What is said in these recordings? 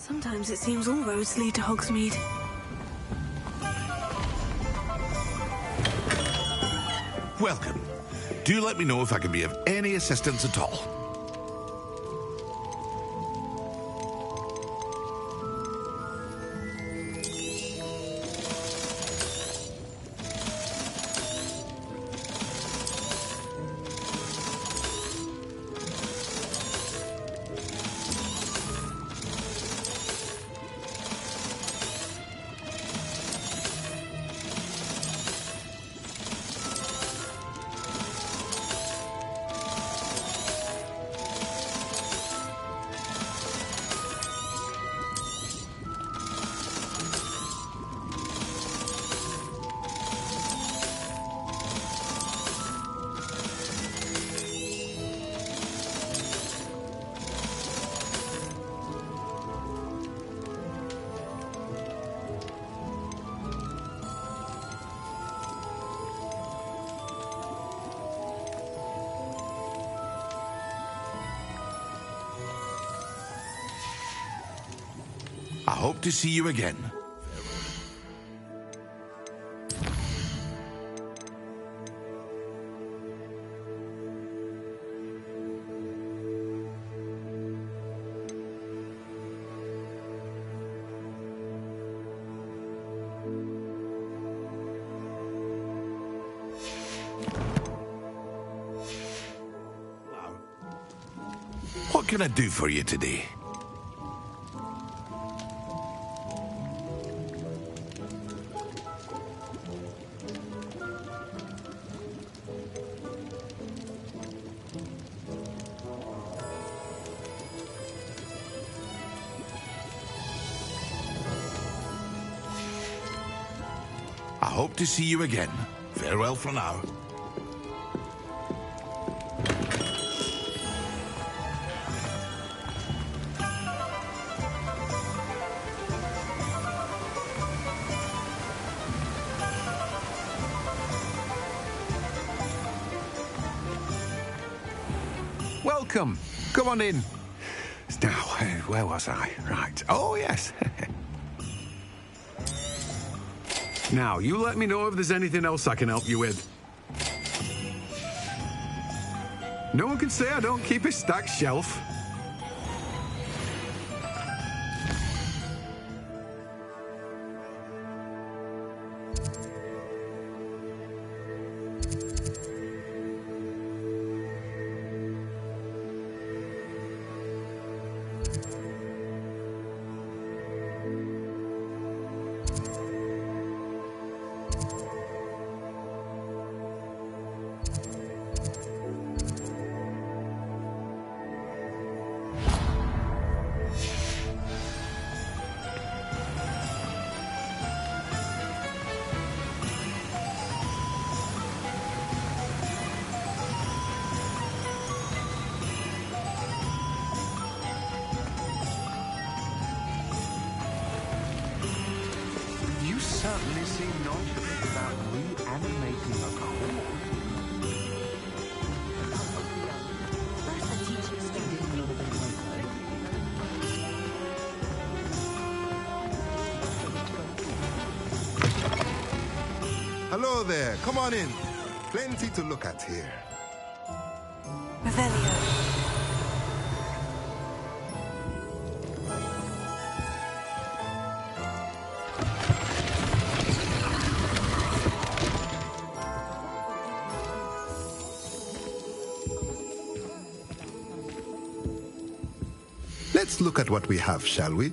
Sometimes it seems all roads lead to Hogsmeade. Welcome. Do let me know if I can be of any assistance at all. I hope to see you again. What can I do for you today? I hope to see you again. Farewell for now. Welcome. Come on in. Now, where was I? Right. Oh, yes. Now, you let me know if there's anything else I can help you with. No one can say I don't keep a stacked shelf. Certainly seem nonchalant about reanimating a core. Hello there, come on in. Plenty to look at here. Revelio. Let's look at what we have, shall we?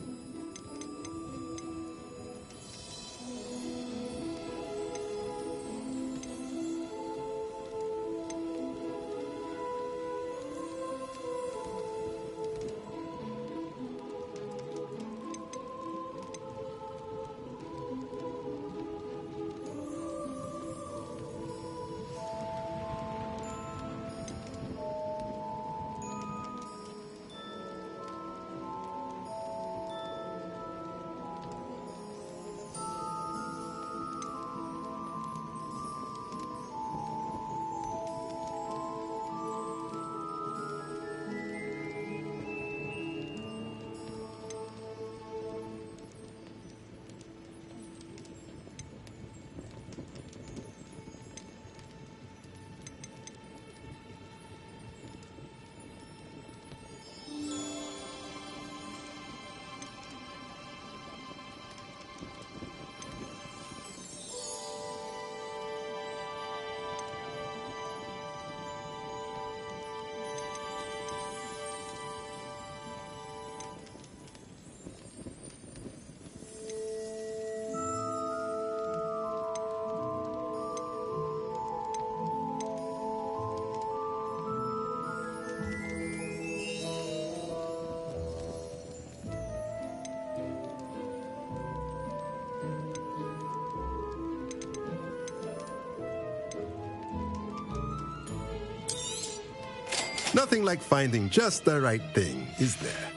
Nothing like finding just the right thing, is there?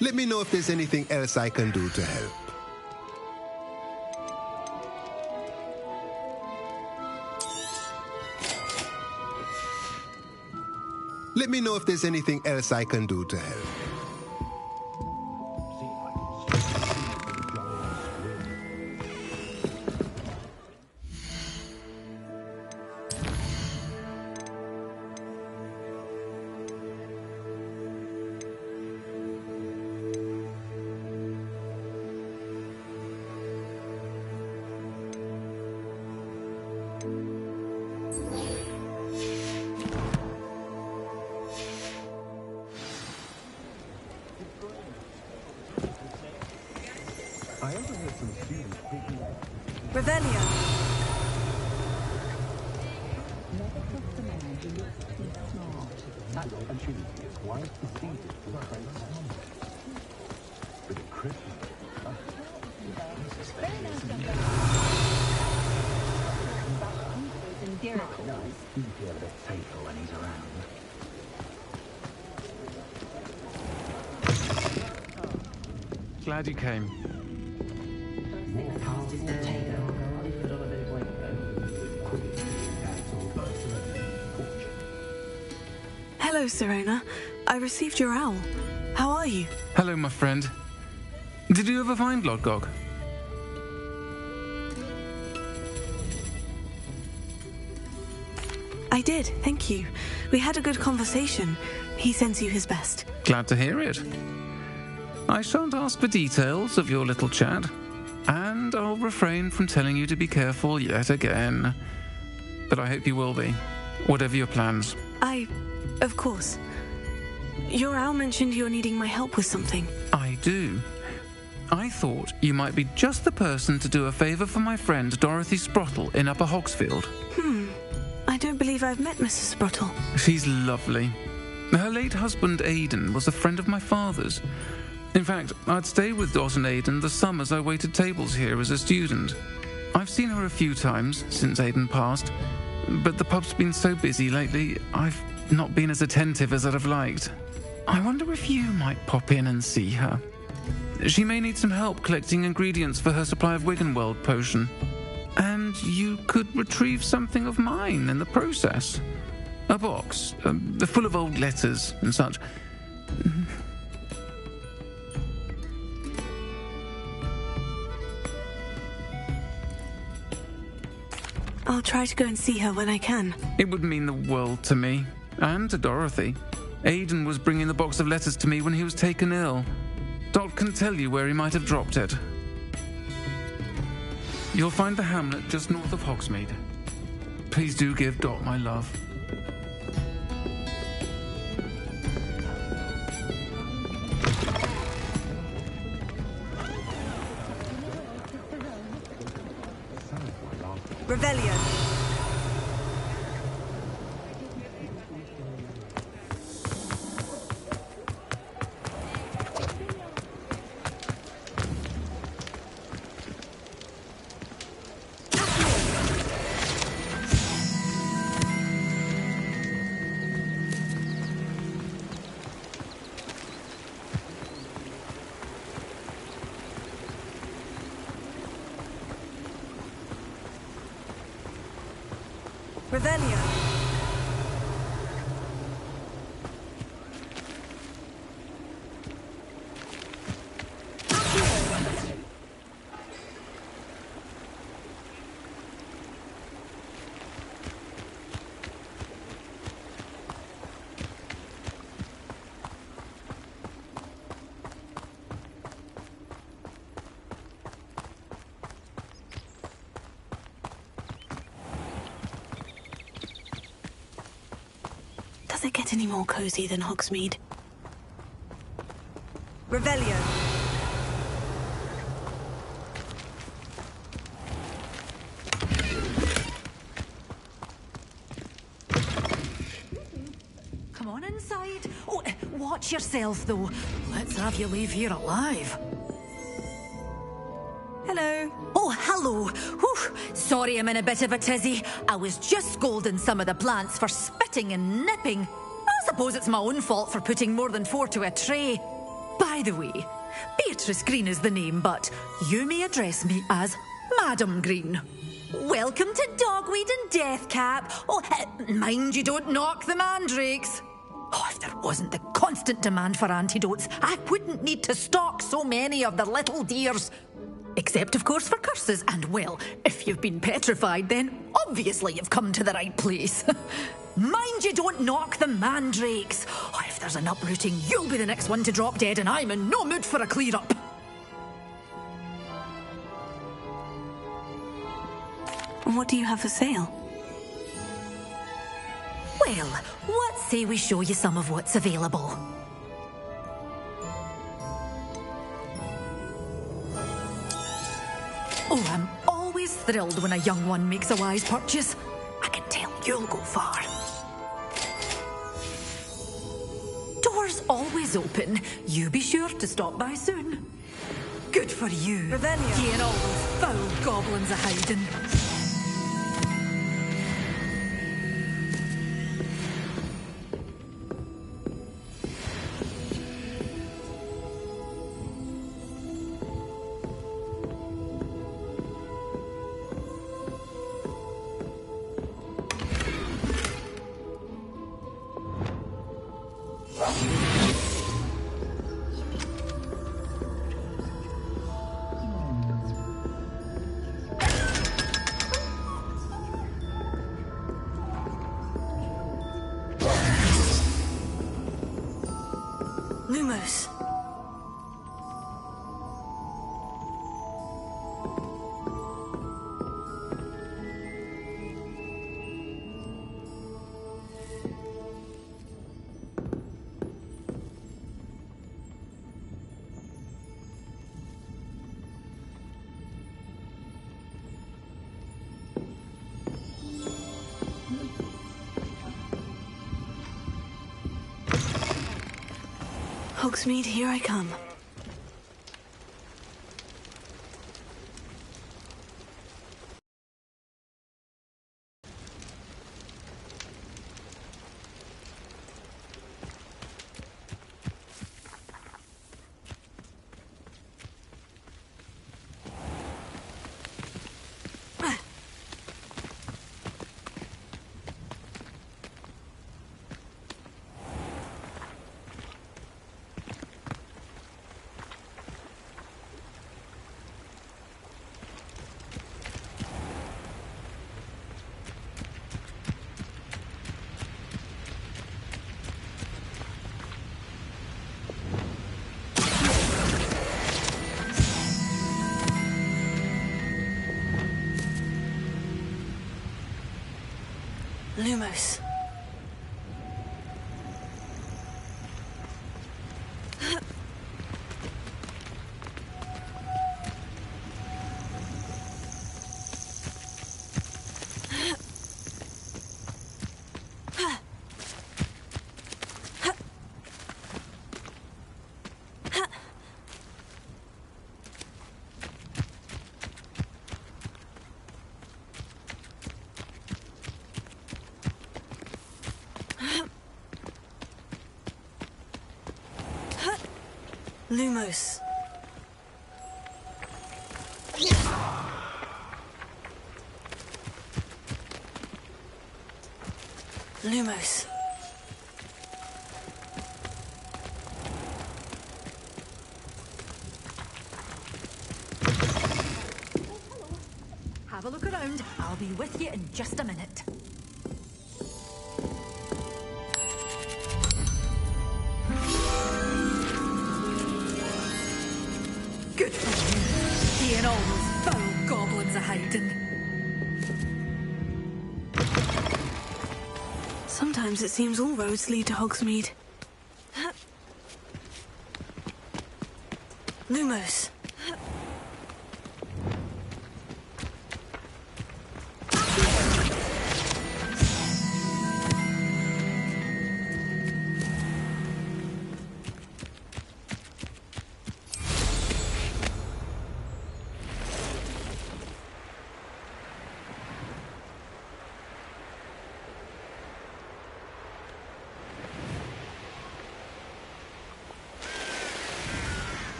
Let me know if there's anything else I can do to help. Let me know if there's anything else I can do to help. Revelio. Glad you came. Hello, Sirona. I received your owl. How are you? Hello, my friend. Did you ever find Lodgok? I did, thank you. We had a good conversation. He sends you his best. Glad to hear it. I shan't ask for details of your little chat, and I'll refrain from telling you to be careful yet again. But I hope you will be, whatever your plans. Of course. Your owl mentioned you're needing my help with something. I do. I thought you might be just the person to do a favour for my friend Dorothy Sprottle in Upper Hogsfield. I don't believe I've met Mrs. Sprottle. She's lovely. Her late husband Aidan was a friend of my father's. In fact, I'd stay with Dot and Aidan the summers I waited tables here as a student. I've seen her a few times since Aidan passed, but the pub's been so busy lately, I've not been as attentive as I'd have liked. I wonder if you might pop in and see her. She may need some help collecting ingredients for her supply of Wiggenweld potion. And you could retrieve something of mine in the process. A box, full of old letters and such. I'll try to go and see her when I can. It would mean the world to me, and to Dorothy. Aidan was bringing the box of letters to me when he was taken ill. Dot can tell you where he might have dropped it. You'll find the hamlet just north of Hogsmeade. Please do give Dot my love. Revelio. Revelio. Does it get any more cozy than Hogsmeade? Revelio. Come on inside. Oh, watch yourself, though. Let's have you leave here alive. Hello. Oh, hello. Whew. Sorry I'm in a bit of a tizzy. I was just scolding some of the plants for spitting and nipping. I suppose it's my own fault for putting more than 4 to a tray. By the way, Beatrice Green is the name, but you may address me as Madam Green. Welcome to Dogweed and Deathcap. Oh, mind you don't knock the mandrakes. Oh, if there wasn't the constant demand for antidotes, I wouldn't need to stock so many of the little dears. Except, of course, for curses. And, well, if you've been petrified, then obviously you've come to the right place. Mind you don't knock the mandrakes. Oh, if there's an uprooting, you'll be the next one to drop dead, and I'm in no mood for a clear-up. What do you have for sale? Well, what say we show you some of what's available? Oh, I'm always thrilled when a young one makes a wise purchase. I can tell you'll go far. Doors always open. You be sure to stop by soon. Good for you. Revelio. You and all those foul goblins a-hiding. Lumos. Hogsmeade, here I come. Lumos. Lumos. Lumos. Have a look around. I'll be with you in just a minute. Good for you. He and all those foul goblins a-hiding. Sometimes it seems all roads lead to Hogsmeade. Lumos.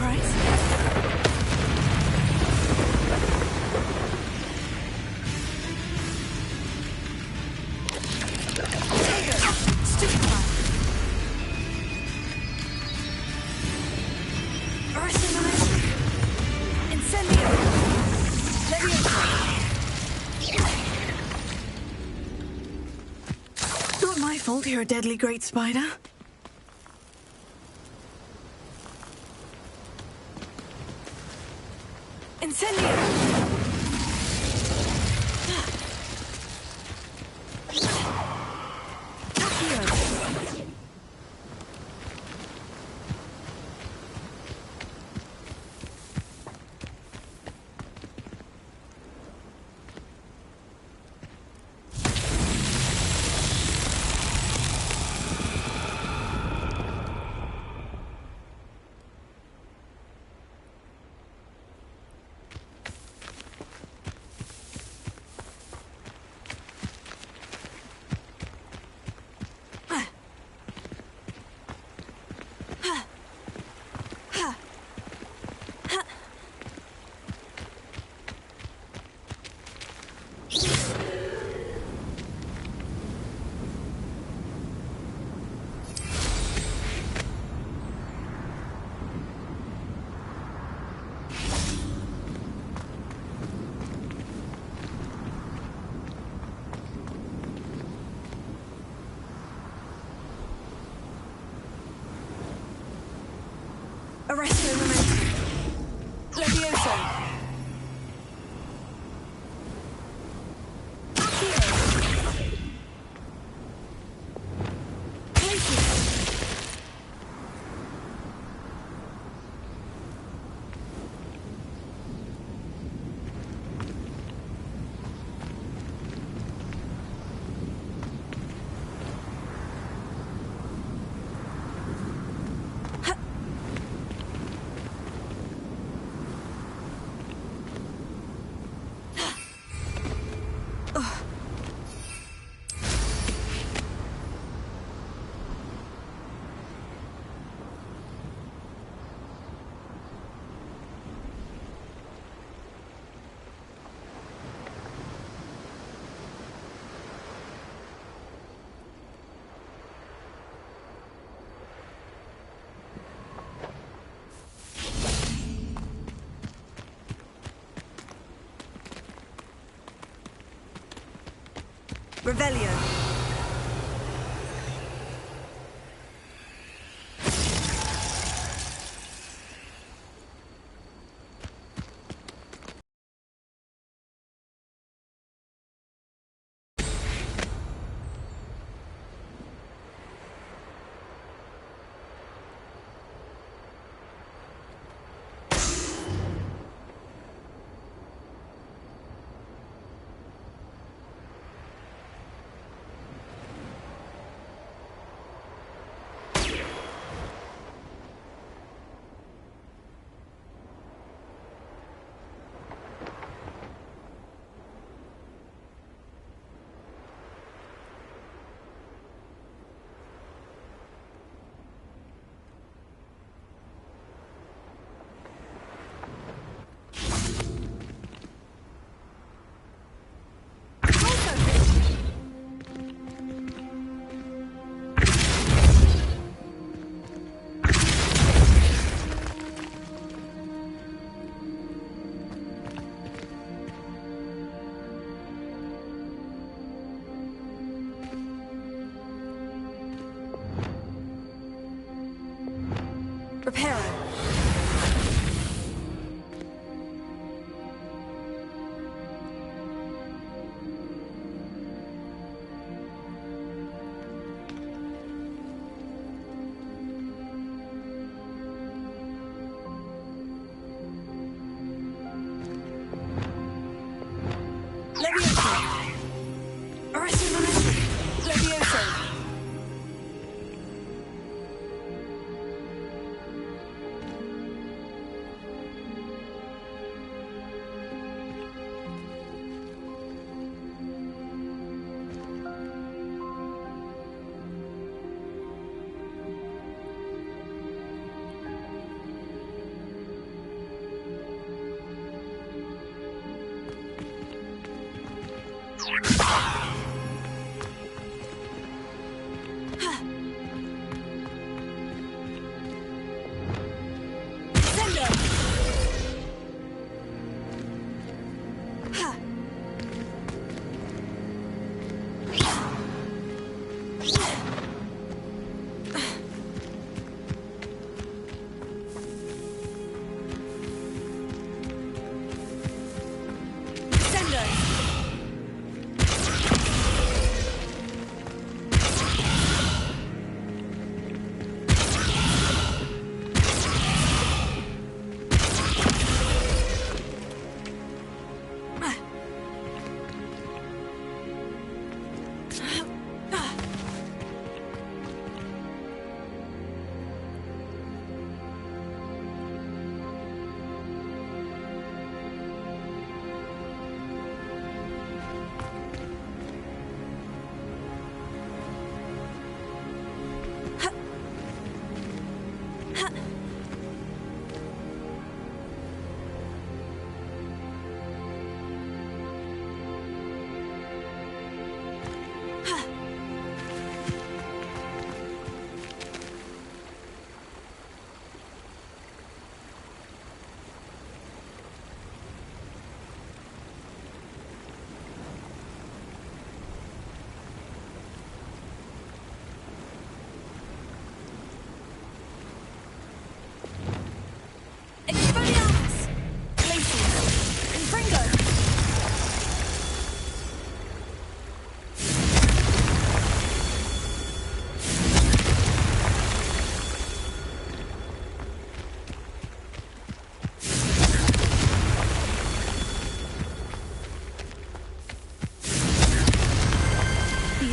surprise? Not my fault you're a deadly great spider. Incendio! Arresto momentum. Levioso. Accio. Places. Revelio.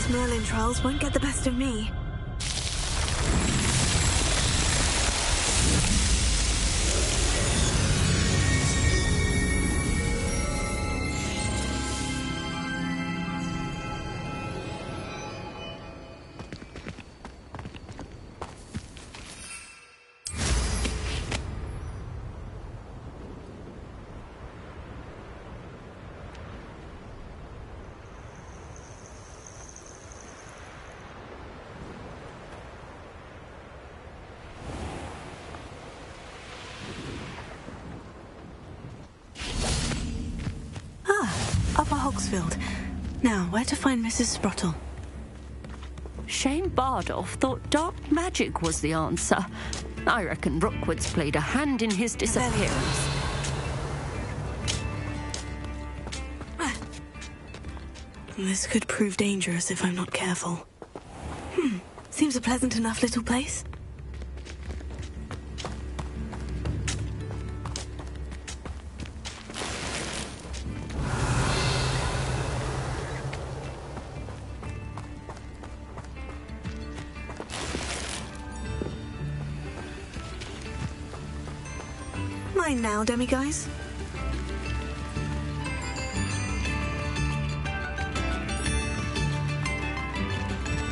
Merlin trials won't get the best of me. Upper Hogsfield. Now, where to find Mrs. Sprottle? Shane Bardolph thought dark magic was the answer. I reckon Rookwood's played a hand in his disappearance. This could prove dangerous if I'm not careful. Seems a pleasant enough little place. Mine now, demiguise.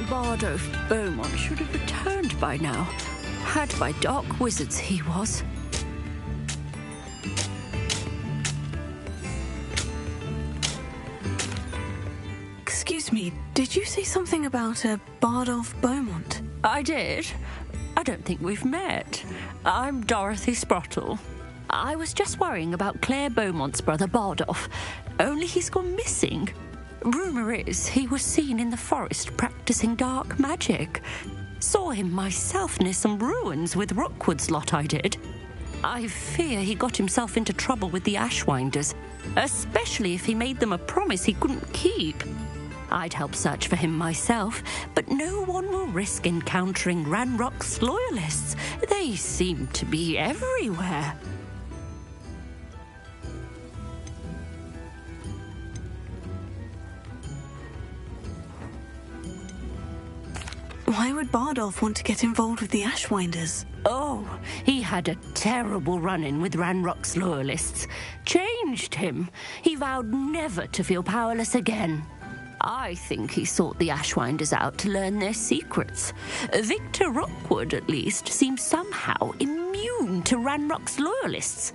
Bardolph Beaumont should have returned by now. Had by dark wizards he was. Excuse me, did you say something about a Bardolph Beaumont? I did. I don't think we've met. I'm Dorothy Sprottle. I was just worrying about Claire Beaumont's brother Bardolph, only he's gone missing. Rumour is he was seen in the forest practising dark magic. Saw him myself near some ruins with Rookwood's lot I did. I fear he got himself into trouble with the Ashwinders, especially if he made them a promise he couldn't keep. I'd help search for him myself, but no one will risk encountering Ranrock's loyalists. They seem to be everywhere. Why would Bardolph want to get involved with the Ashwinders? Oh, he had a terrible run-in with Ranrock's loyalists. Changed him. He vowed never to feel powerless again. I think he sought the Ashwinders out to learn their secrets. Victor Rookwood, at least, seems somehow immune to Ranrock's loyalists.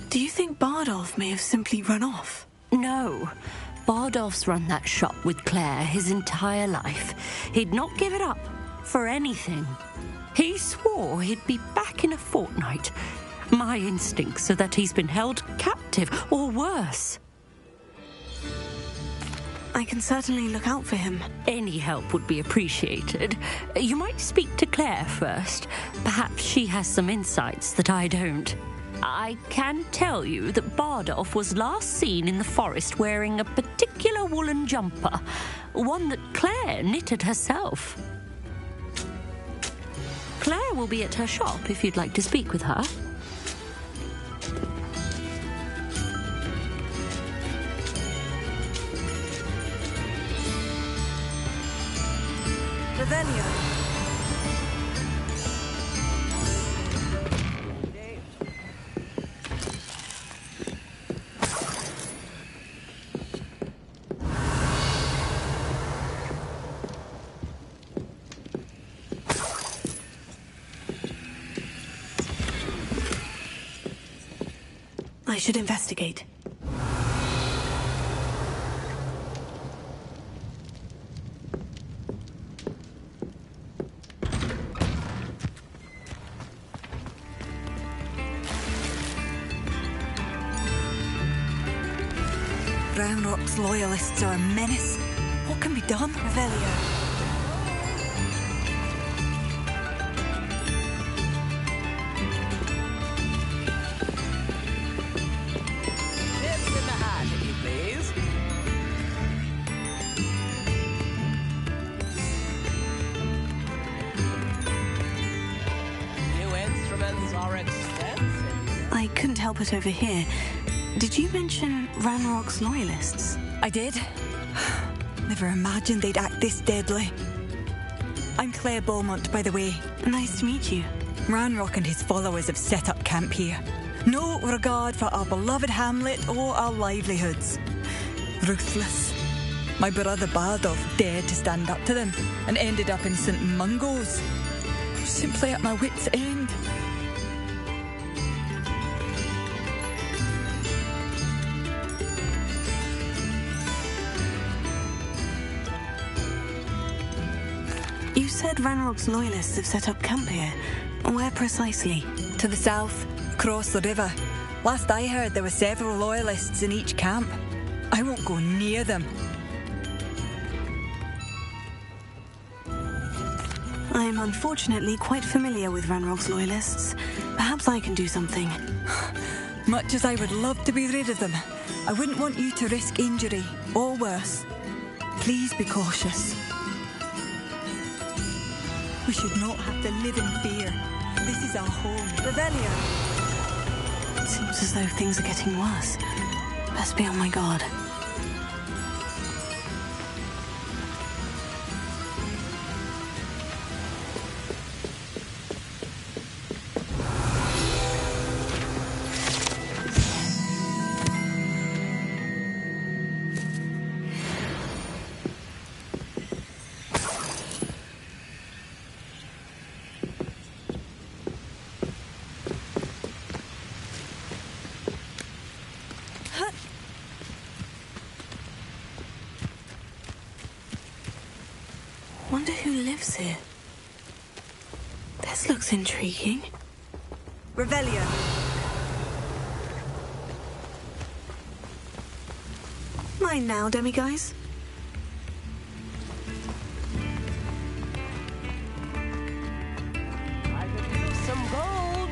Do you think Bardolph may have simply run off? No. Bardolph's run that shop with Claire his entire life. He'd not give it up for anything. He swore he'd be back in a fortnight. My instincts are that he's been held captive, or worse. I can certainly look out for him. Any help would be appreciated. You might speak to Claire first. Perhaps she has some insights that I don't. I can tell you that Bardolph was last seen in the forest wearing a particular woolen jumper, one that Claire knitted herself. Claire will be at her shop if you'd like to speak with her. Revelio. I should investigate. Roundrock's loyalists are a menace. What can be done, Revelio? I couldn't help it over here. Did you mention Ranrock's loyalists? I did. Never imagined they'd act this deadly. I'm Claire Beaumont, by the way. Nice to meet you. Ranrock and his followers have set up camp here. No regard for our beloved hamlet or our livelihoods. Ruthless. My brother Bardolph dared to stand up to them and ended up in St. Mungo's. Simply at my wit's end. You said Ranrock's loyalists have set up camp here. Where precisely? To the south, across the river. Last I heard, there were several loyalists in each camp. I won't go near them. I'm unfortunately quite familiar with Ranrock's loyalists. Perhaps I can do something. Much as I would love to be rid of them, I wouldn't want you to risk injury, or worse. Please be cautious. We should not have to live in fear. This is our home. Revelio. Seems as though things are getting worse. Best be on my guard. Wonder who lives here. This looks intriguing. Revelio. Mine now, demiguise. I could use some gold.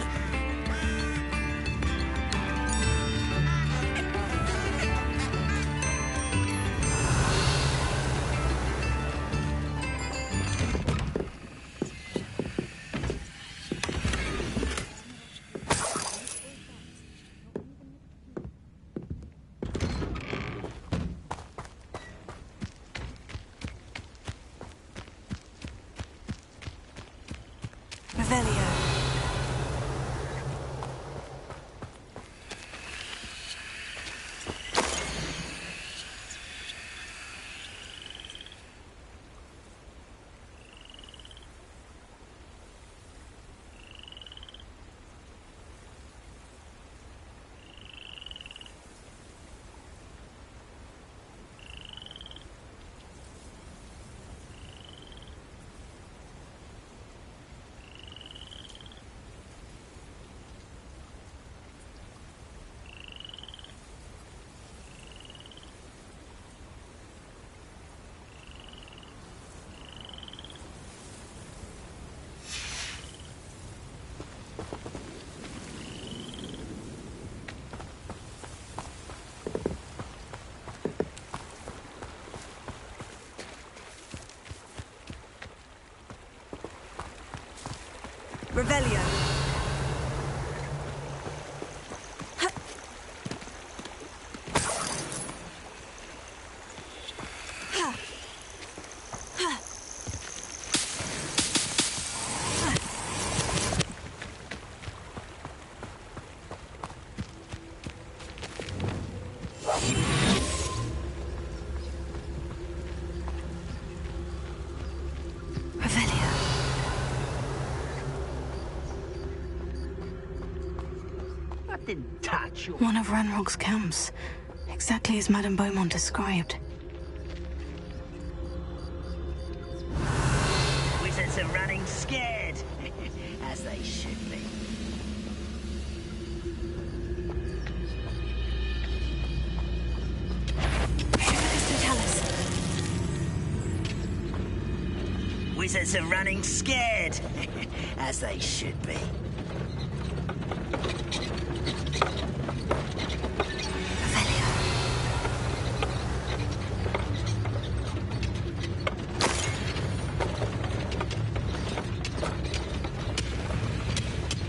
Didn't touch you. One of Ranrock's camps. Exactly as Madame Beaumont described. Wizards are running scared. As they should be. Tell us. Wizards are running scared. As they should be.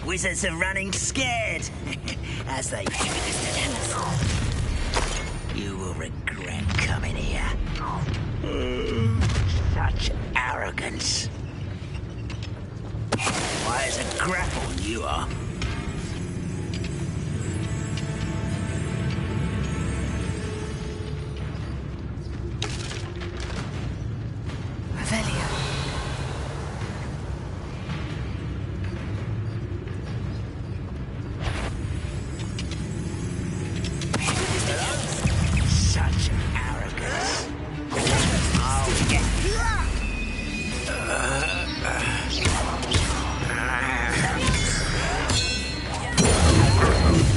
Wizards are running scared. As they should. You will regret coming here. Such arrogance. Why is a grapple you are? Revelio. Such arrogance. I'll get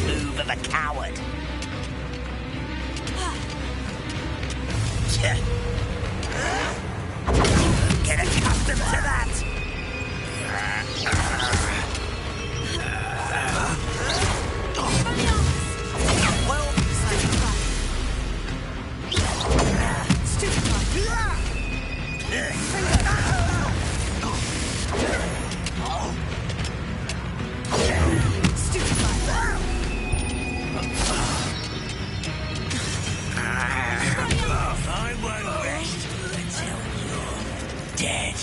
move of a coward. Get accustomed to that. I won't rest until you're dead.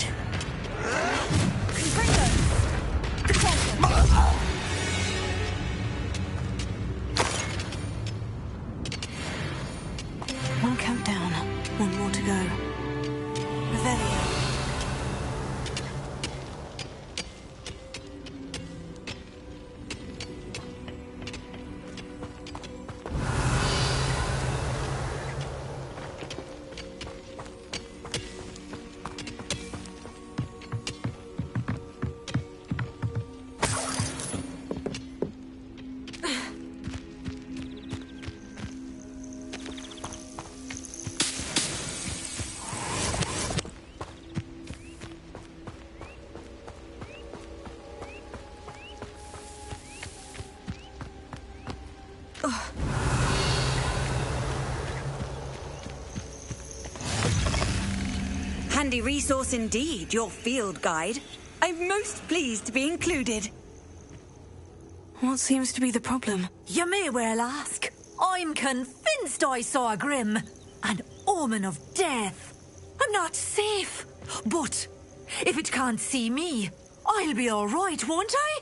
One camp down. One more to go. Revelio. Handy resource indeed, your field guide. I'm most pleased to be included. What seems to be the problem? You may well ask. I'm convinced I saw a Grim. An omen of death. I'm not safe. But if it can't see me, I'll be all right, won't I?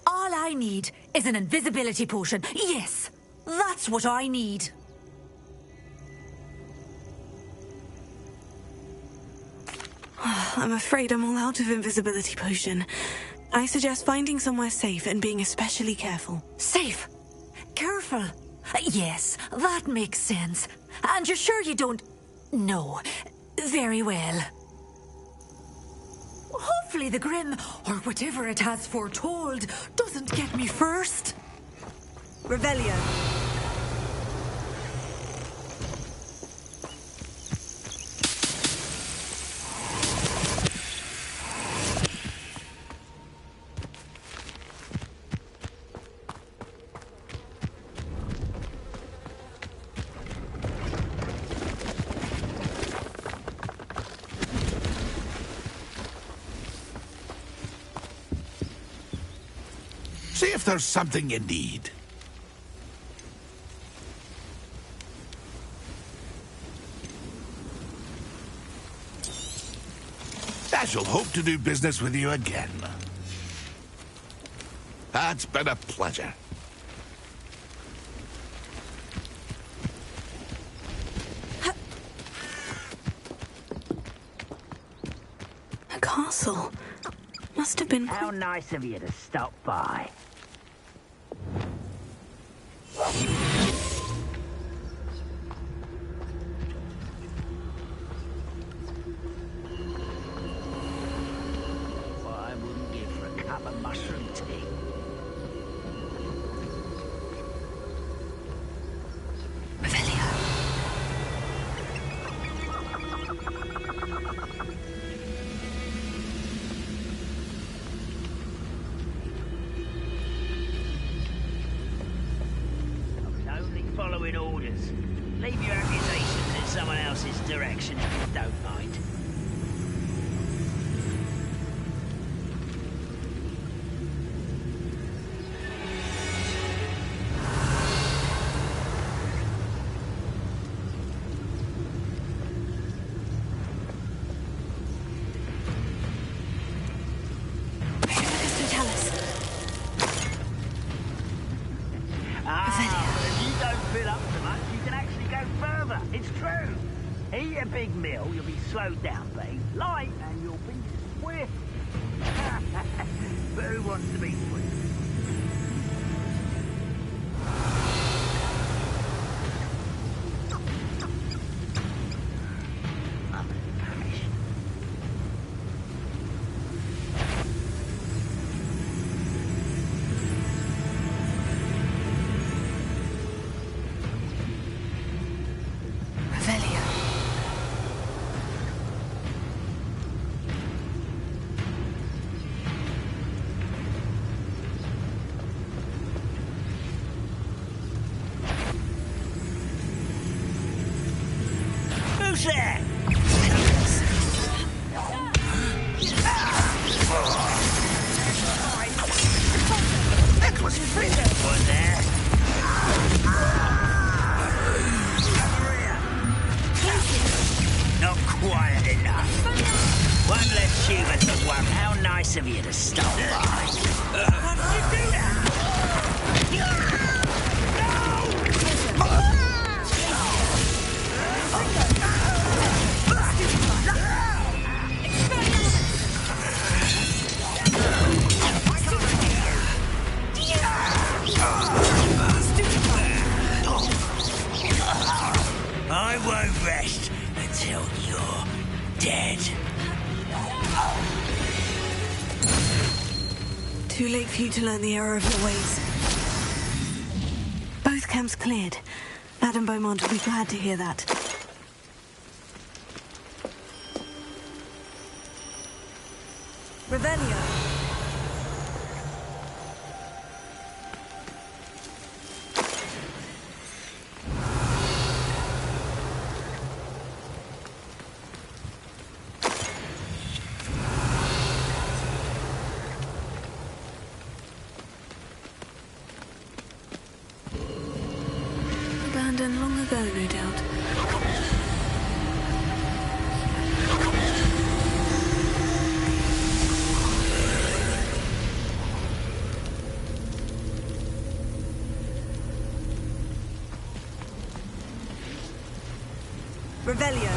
All I need is an invisibility potion. Yes, that's what I need. I'm afraid I'm all out of invisibility potion. I suggest finding somewhere safe and being especially careful. Safe? Careful? Yes, that makes sense. And you're sure you don't... No. Very well. Hopefully the Grim, or whatever it has foretold, doesn't get me first. Revelio. See if there's something you need. I shall hope to do business with you again. It's been a pleasure. A castle. Must have been... How nice of you to stop by. following orders. Leave your accusations in someone else's direction if you don't mind. Big mill, you'll be slowed down, but he's light and you'll be swift. But who wants to be swift? Who's there? That was Fritter, was there? Not quiet enough. One less human to work. How nice of you to stop by. How did you do that? I won't rest until you're dead. Too late for you to learn the error of your ways. Both camps cleared. Madame Beaumont will be glad to hear that. Revelio. Abandoned long ago, no doubt. Revelio.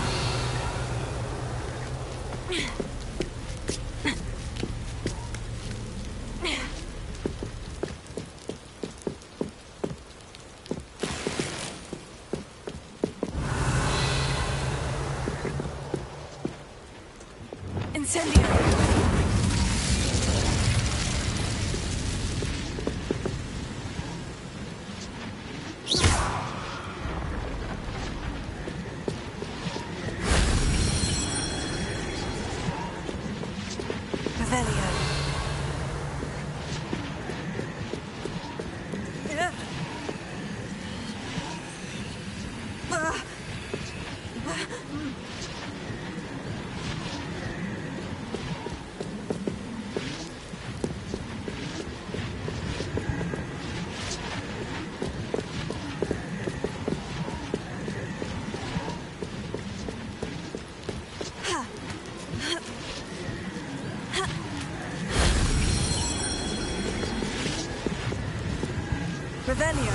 Revelio.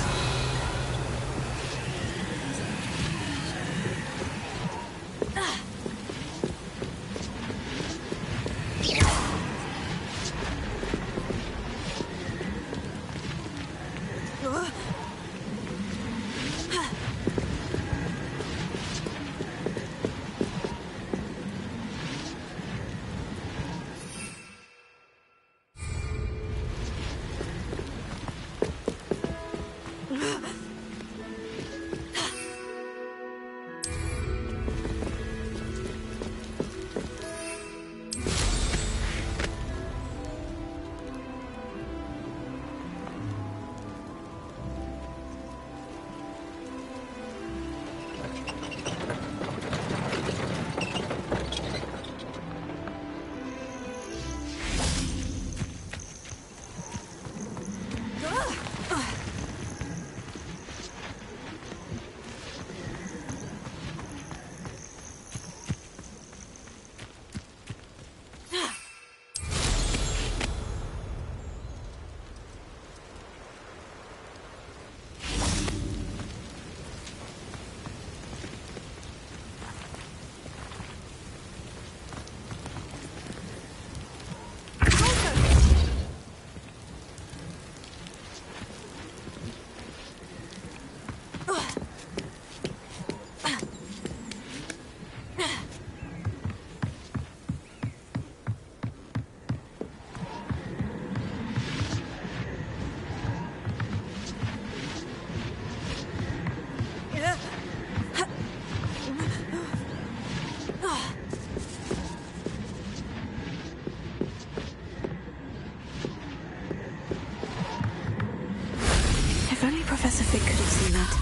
Professor Fig could have seen that.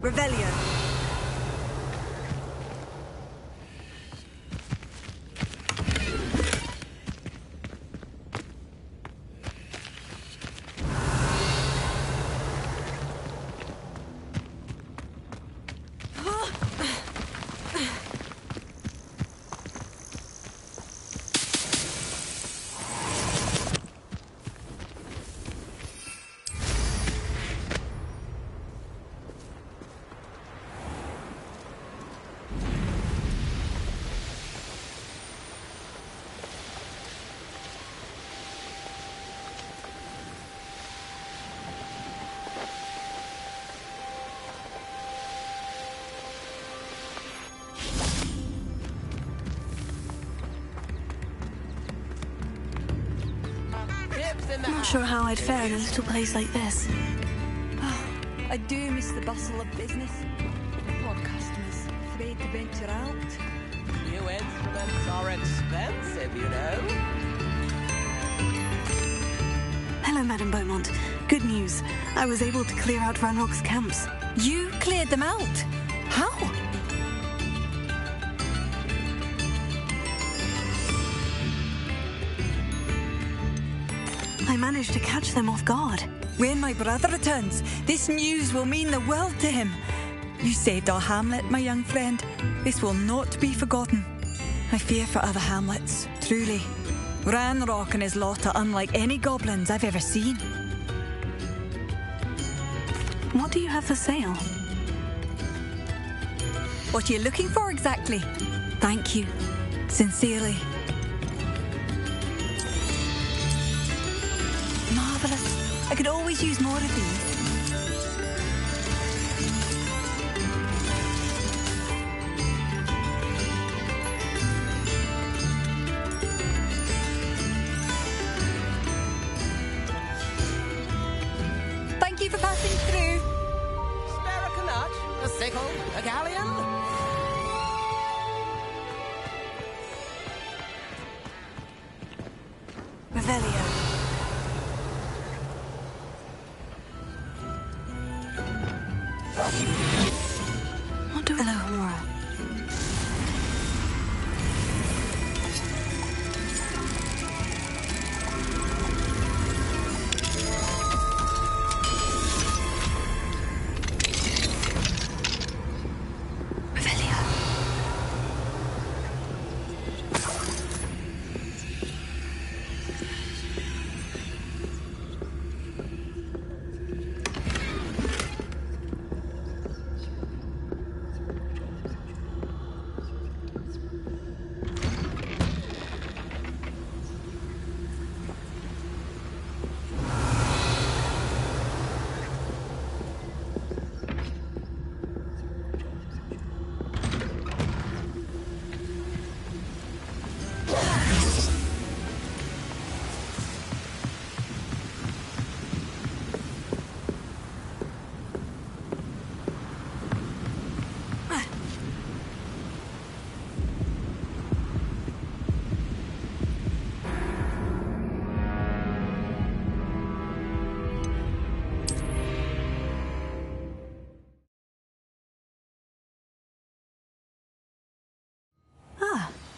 Revelio. I'm not sure how I'd fare in a little place like this. I do miss the bustle of business. Poor customers, afraid to venture out. New instruments are expensive, you know. Hello, Madame Beaumont. Good news. I was able to clear out Ranrock's camps. You cleared them out? How? I managed to catch them off guard. When my brother returns, this news will mean the world to him. You saved our hamlet, my young friend. This will not be forgotten. I fear for other hamlets, truly. Ranrock and his lot are unlike any goblins I've ever seen. What do you have for sale? What are you looking for exactly? Thank you. Sincerely. Marvellous. I could always use more of these. Thank you for passing through. Spare a canut, a sickle, a galleon. Revelio. What do Alohomora?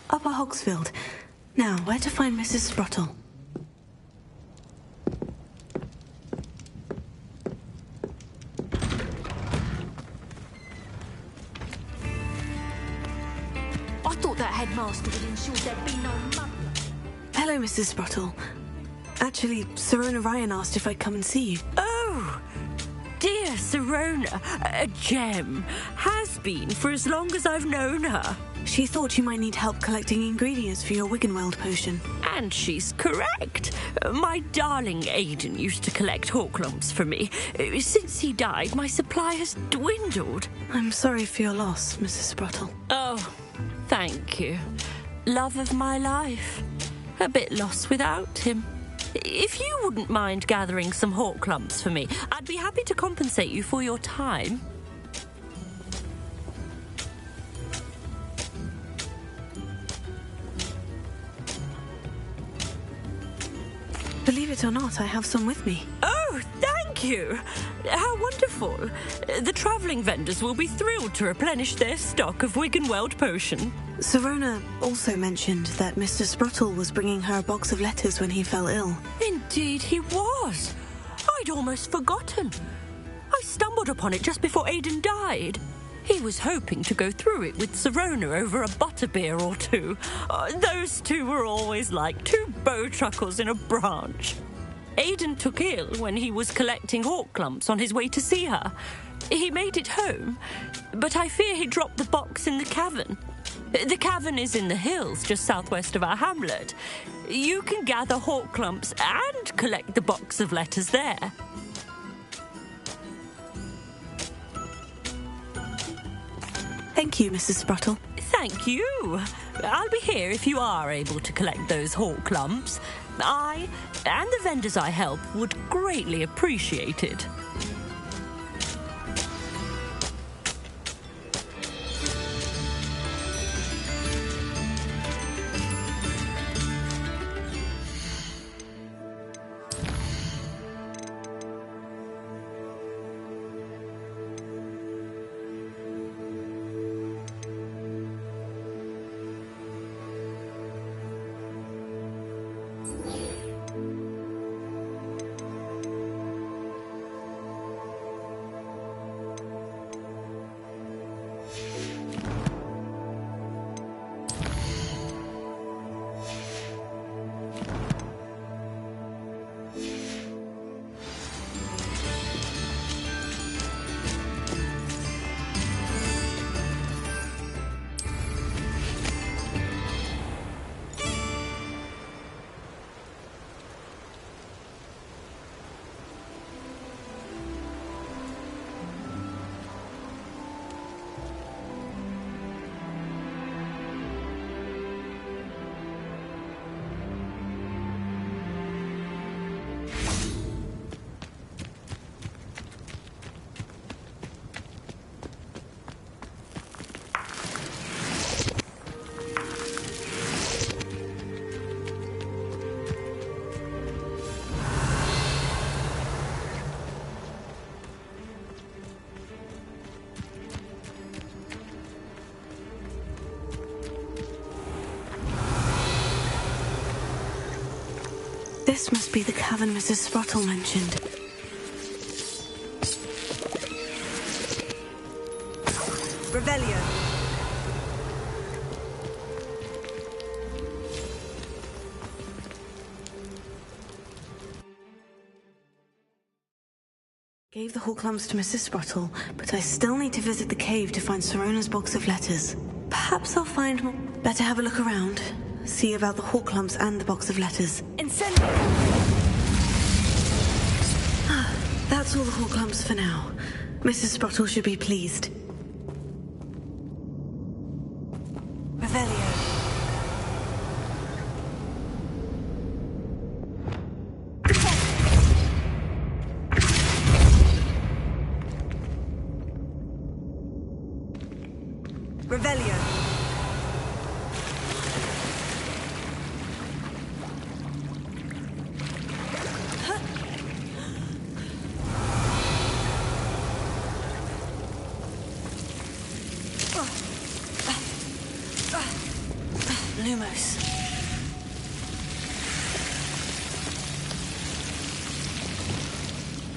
Upper Hogsfield. Now, where to find Mrs. Sprottle? I thought that headmaster would ensure there'd be no muggler. Hello, Mrs. Sprottle. Actually, Sirona Ryan asked if I'd come and see you. Oh, dear Sirona, a gem. Has been for as long as I've known her. She thought you might need help collecting ingredients for your Wiggenweld potion. And she's correct. My darling Aidan used to collect hawklumps for me. Since he died, my supply has dwindled. I'm sorry for your loss, Mrs. Sprottle. Oh, thank you. Love of my life. A bit lost without him. If you wouldn't mind gathering some hawk clumps for me, I'd be happy to compensate you for your time. Believe it or not, I have some with me. Oh, thank you! How wonderful. The travelling vendors will be thrilled to replenish their stock of Wiggenweld potion. Serona also mentioned that Mr. Sprottle was bringing her a box of letters when he fell ill. Indeed he was. I'd almost forgotten. I stumbled upon it just before Aidan died. He was hoping to go through it with Serona over a butterbeer or two. Those two were always like two bowtruckles in a branch. Aidan took ill when he was collecting hawk clumps on his way to see her. He made it home, but I fear he dropped the box in the cavern. The cavern is in the hills just southwest of our hamlet. You can gather hawk clumps and collect the box of letters there. Thank you, Mrs. Sprottle. Thank you. I'll be here if you are able to collect those hawk clumps. I and the vendors I help would greatly appreciate it. This must be the cavern Mrs. Sprottle mentioned. Revelio. Gave the hawk clumps to Mrs. Sprottle, but I still need to visit the cave to find Serona's box of letters. Perhaps I'll find more. Better have a look around. See about the hawk clumps and the box of letters. Incendio! That's all the hawk clumps for now. Mrs. Sprottle should be pleased. Revelio. Revelio. Lumos.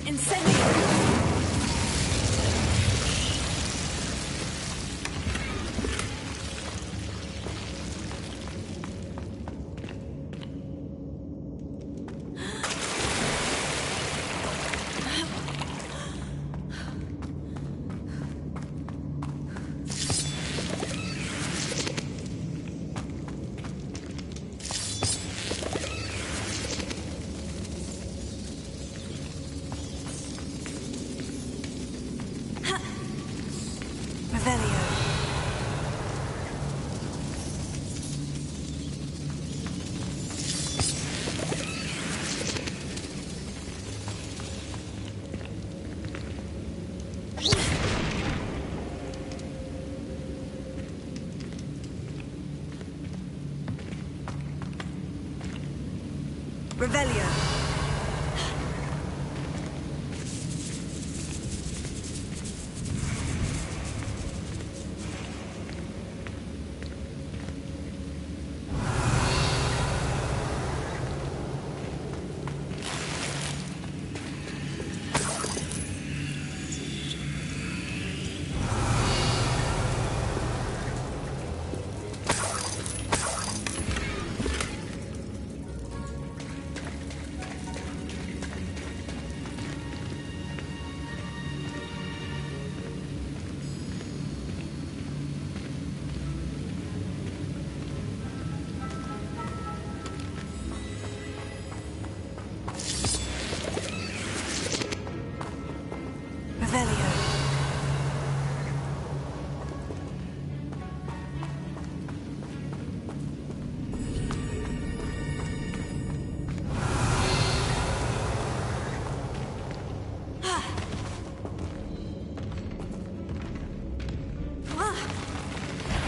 Incendio. Revelio.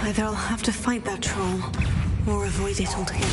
Either I'll have to fight that troll, or avoid it altogether.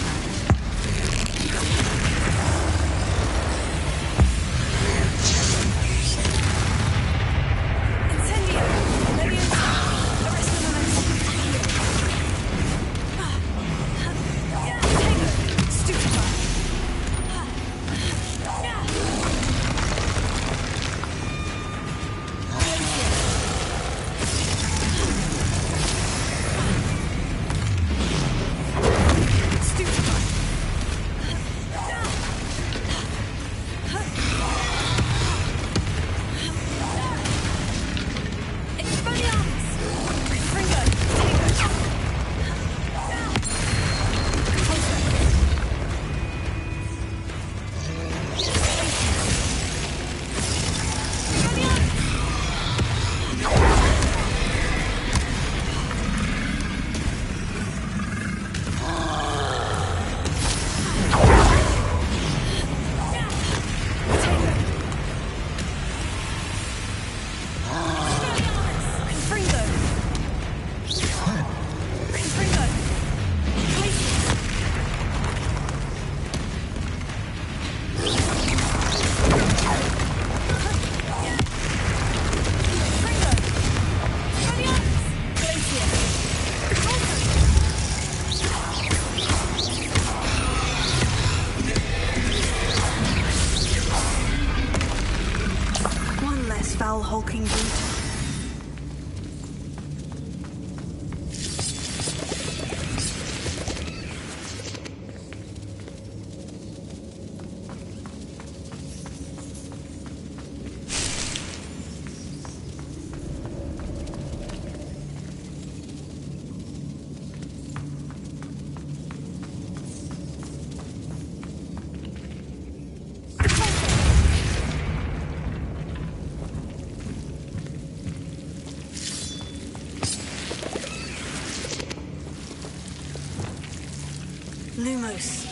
Foul hulking brute. Lumos.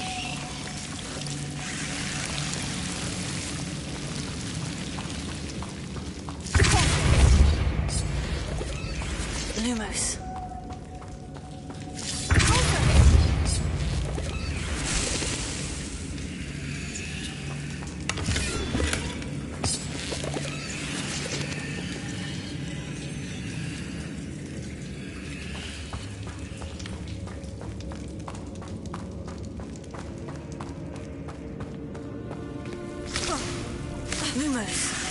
Lumos. Lumos.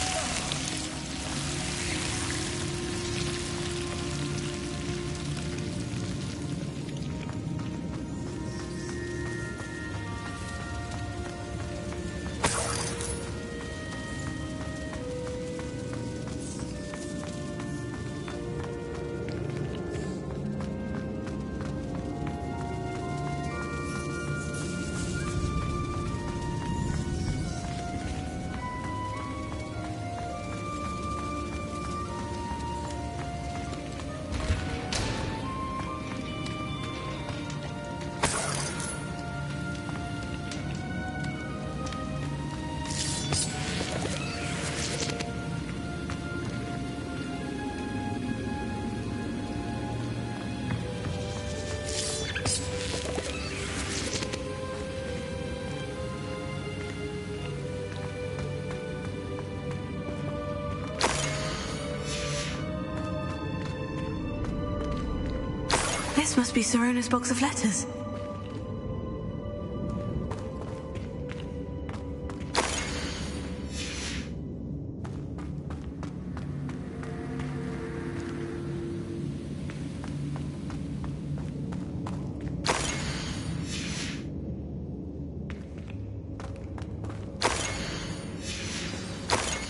This must be Sorona's box of letters.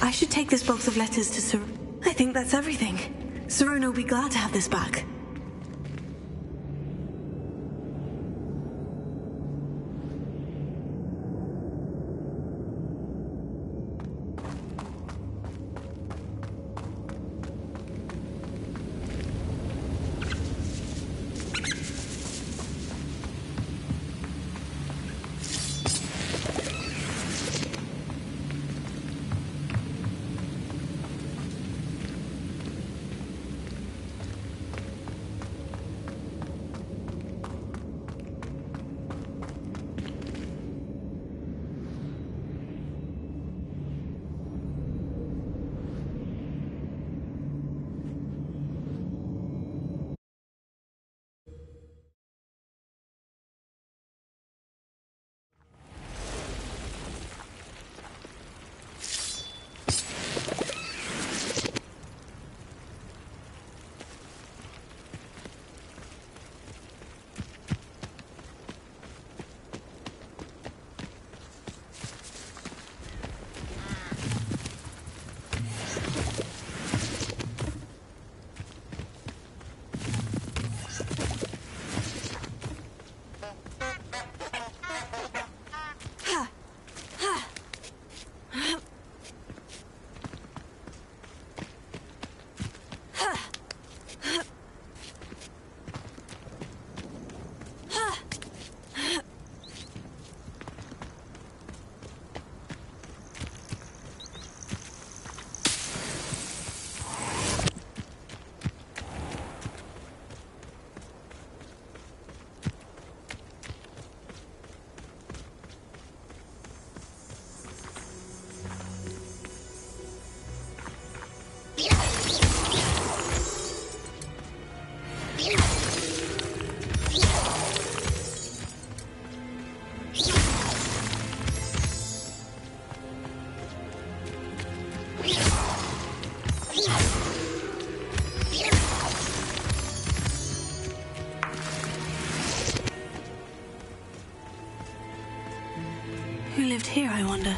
I should take this box of letters to Sor... I think that's everything. Sorona will be glad to have this back. Who lived here, I wonder?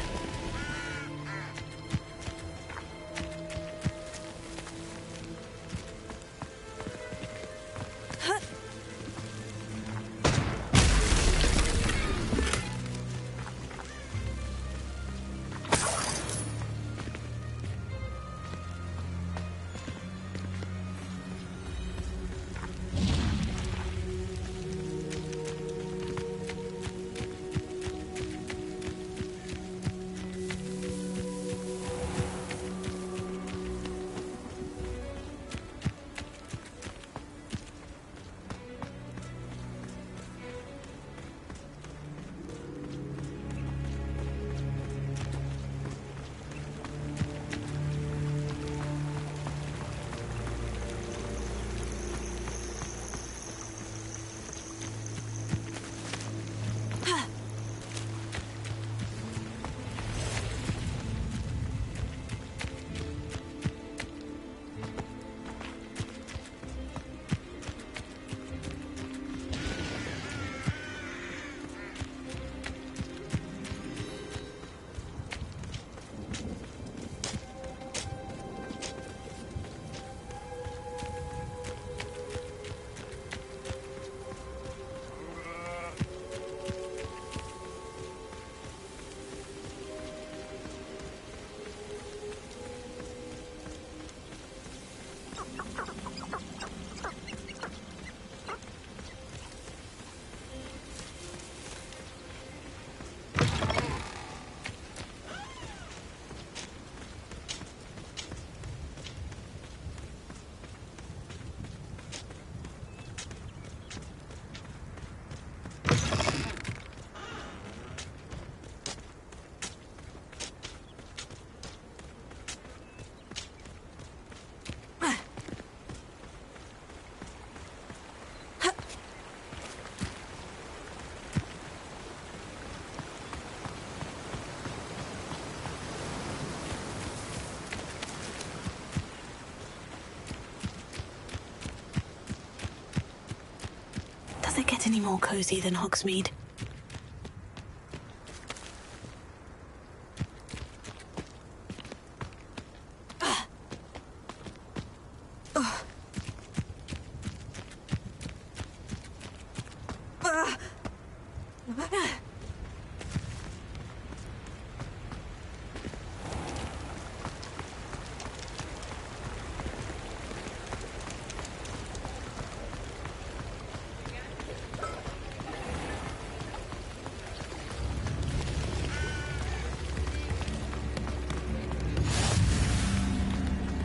Does it get any more cozy than Hogsmeade?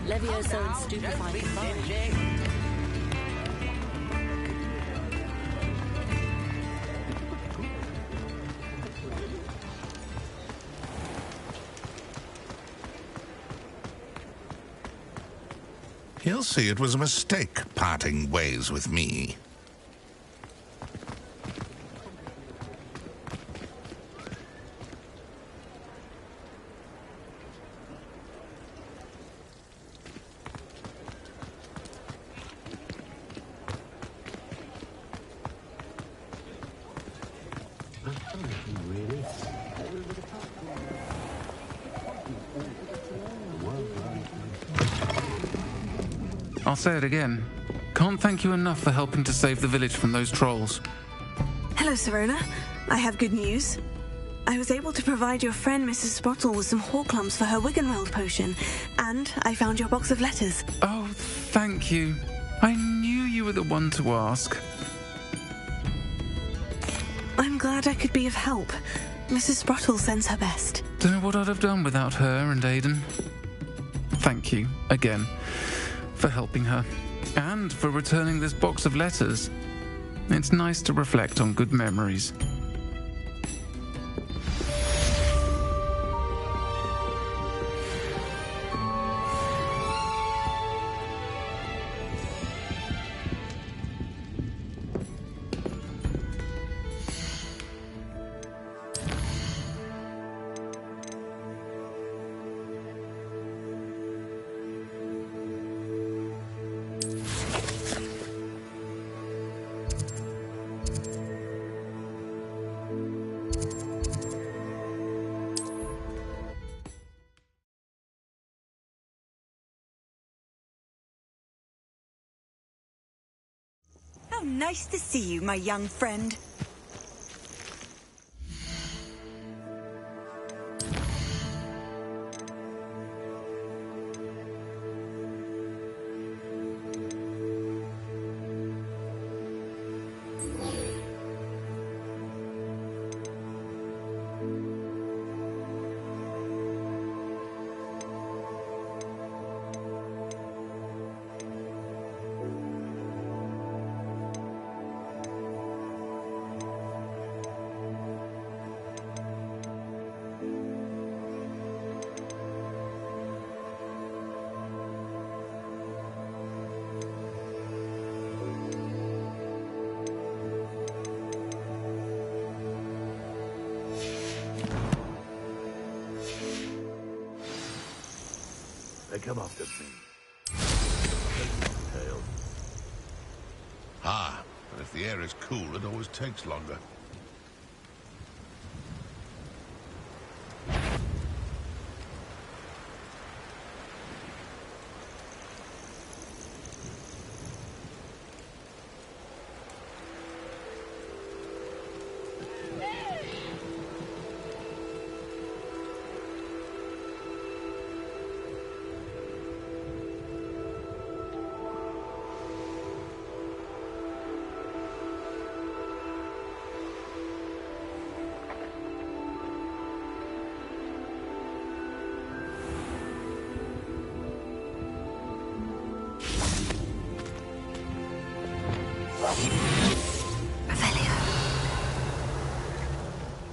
Levioso and stupefying combined. He'll see it was a mistake parting ways with me. I'll say it again. Can't thank you enough for helping to save the village from those trolls. Hello, Sirona. I have good news. I was able to provide your friend Mrs. Sprottle with some Horklumps for her Wiggenweld potion, and I found your box of letters. Oh, thank you. I knew you were the one to ask. I'm glad I could be of help. Mrs. Sprottle sends her best. Don't know what I'd have done without her and Aidan. Thank you, again, for helping her, and for returning this box of letters. It's nice to reflect on good memories. How nice to see you, my young friend. They come after me. Ah, and if the air is cool, it always takes longer.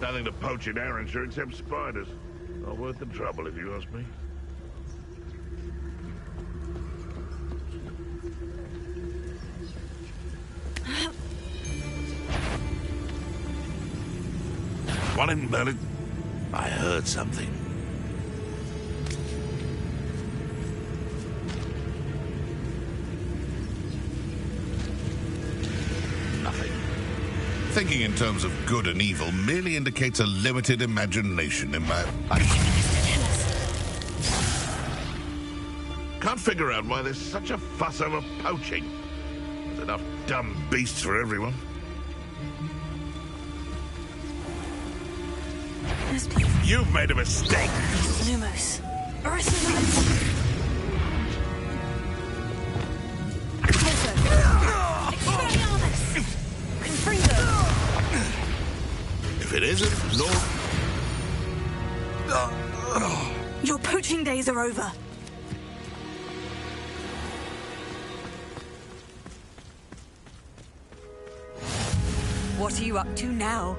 Nothing to poach in Arrynshire except spiders. Not worth the trouble, if you ask me. One in Berlin. I heard something. Nothing. Thinking in terms of good and evil merely indicates a limited imagination in my... Can't figure out why there's such a fuss over poaching. There's enough dumb beasts for everyone. You've made a mistake. Lumos. If it isn't, no. Your poaching days are over. What are you up to now?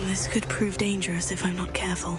This could prove dangerous if I'm not careful.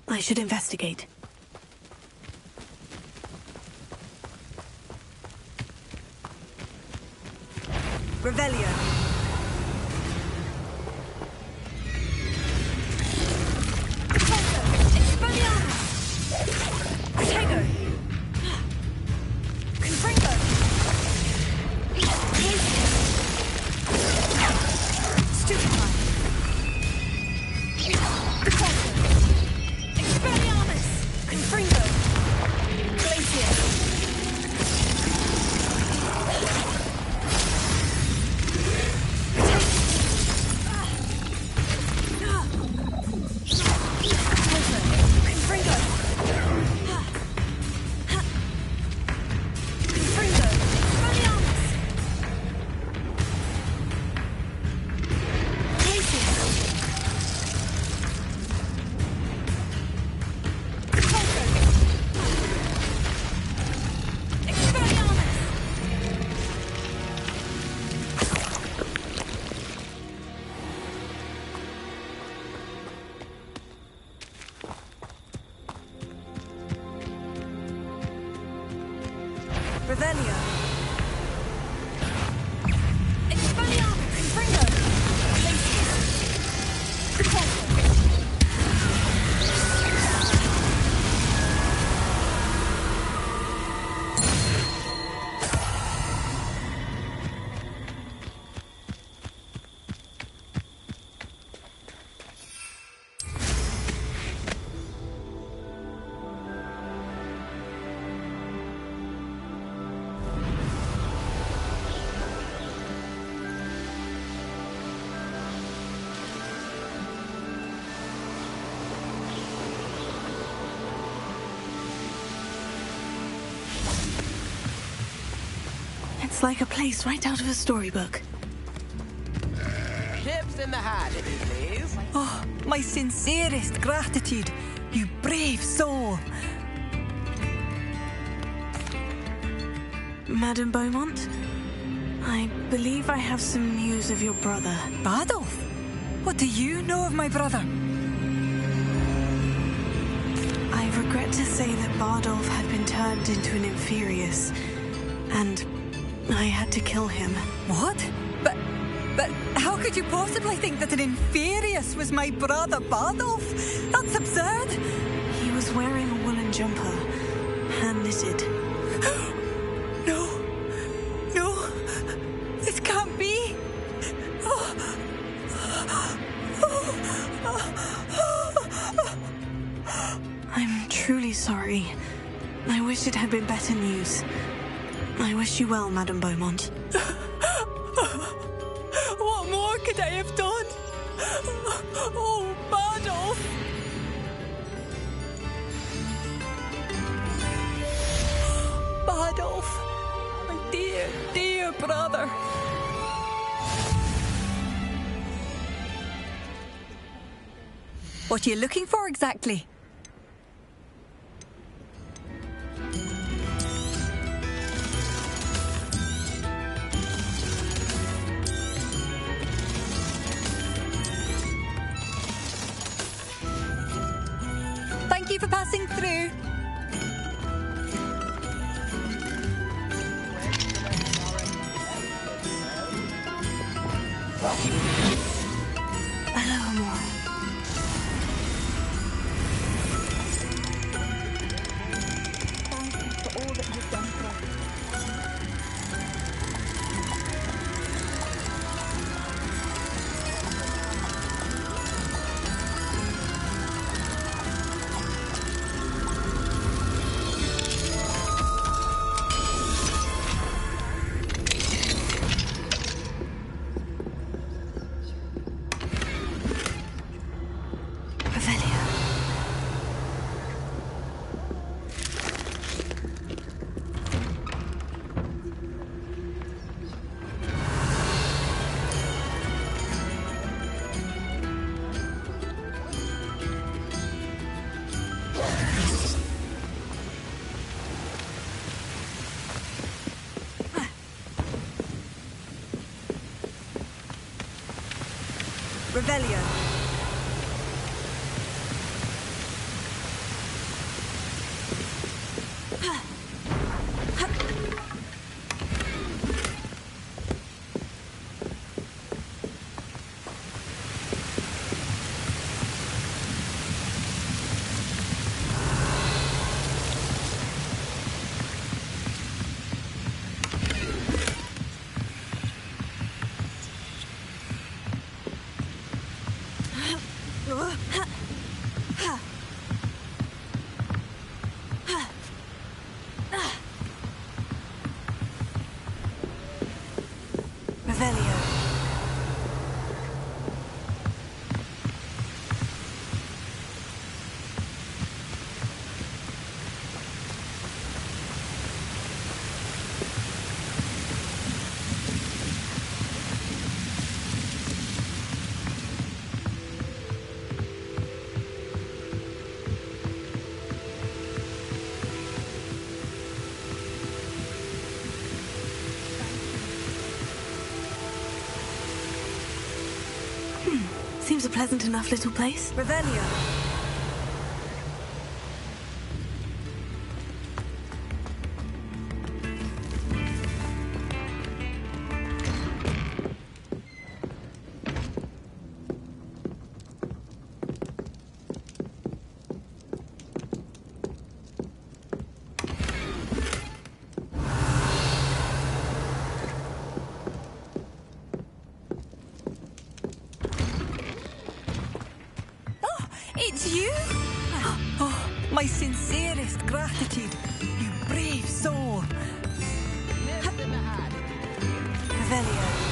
I should investigate. Revelio. Revelio. Expelliarmus, Confringo. Glacius. Protector. It's like a place right out of a storybook. Ships in the hatch, if you please. Oh, my sincerest gratitude, you brave soul. Madame Beaumont, I believe I have some news of your brother. Bardolph? What do you know of my brother? I regret to say that Bardolph had been turned into an Inferius, and I had to kill him. What? But how could you possibly think that an Inferius was my brother Bardolph? That's absurd. He was wearing a woolen jumper, hand-knitted. No, this can't be. I'm truly sorry. I wish it had been better news. I wish you well, Madame Beaumont. What more could I have done? Oh, Bardolph! Bardolph, my dear, dear brother. What are you looking for exactly? Thank you for passing through. Hello, Amor. Thank you for all that you've done for us. Revelio. Revelio. Revelio. Seems a pleasant enough little place. Revelio. you? Oh, my sincerest gratitude, you brave soul. Revelio.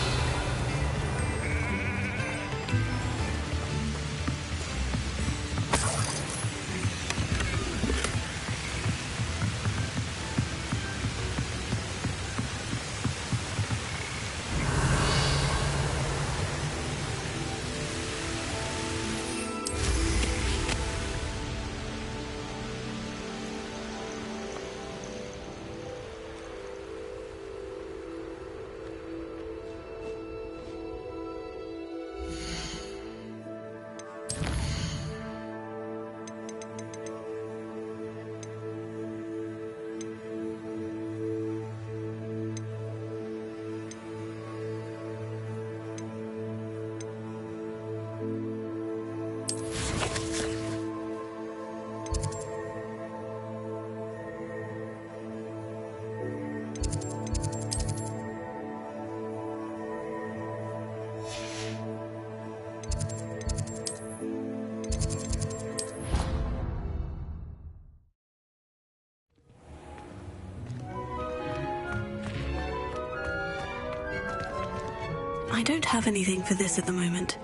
I don't have anything for this at the moment.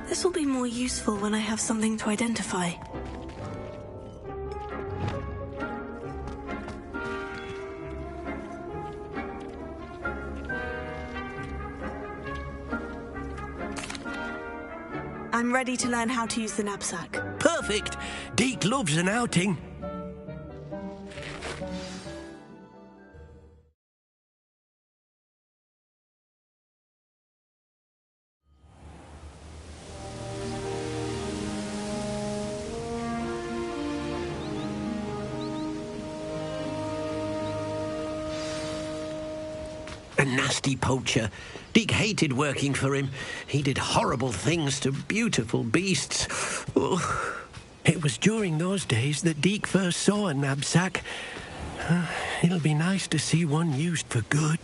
This will be more useful when I have something to identify. I'm ready to learn how to use the knapsack. Perfect. Deke loves an outing. A nasty poacher. Deke hated working for him. He did horrible things to beautiful beasts. Oh. It was during those days that Deke first saw a knapsack. It'll be nice to see one used for good.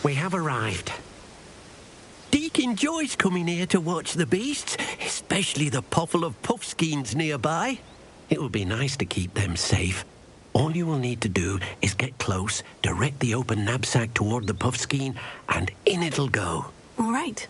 We have arrived. Deke enjoys coming here to watch the beasts, especially the potful of puffskeins nearby. It will be nice to keep them safe. All you will need to do is get close, direct the open knapsack toward the puffskein, and in it'll go. All right.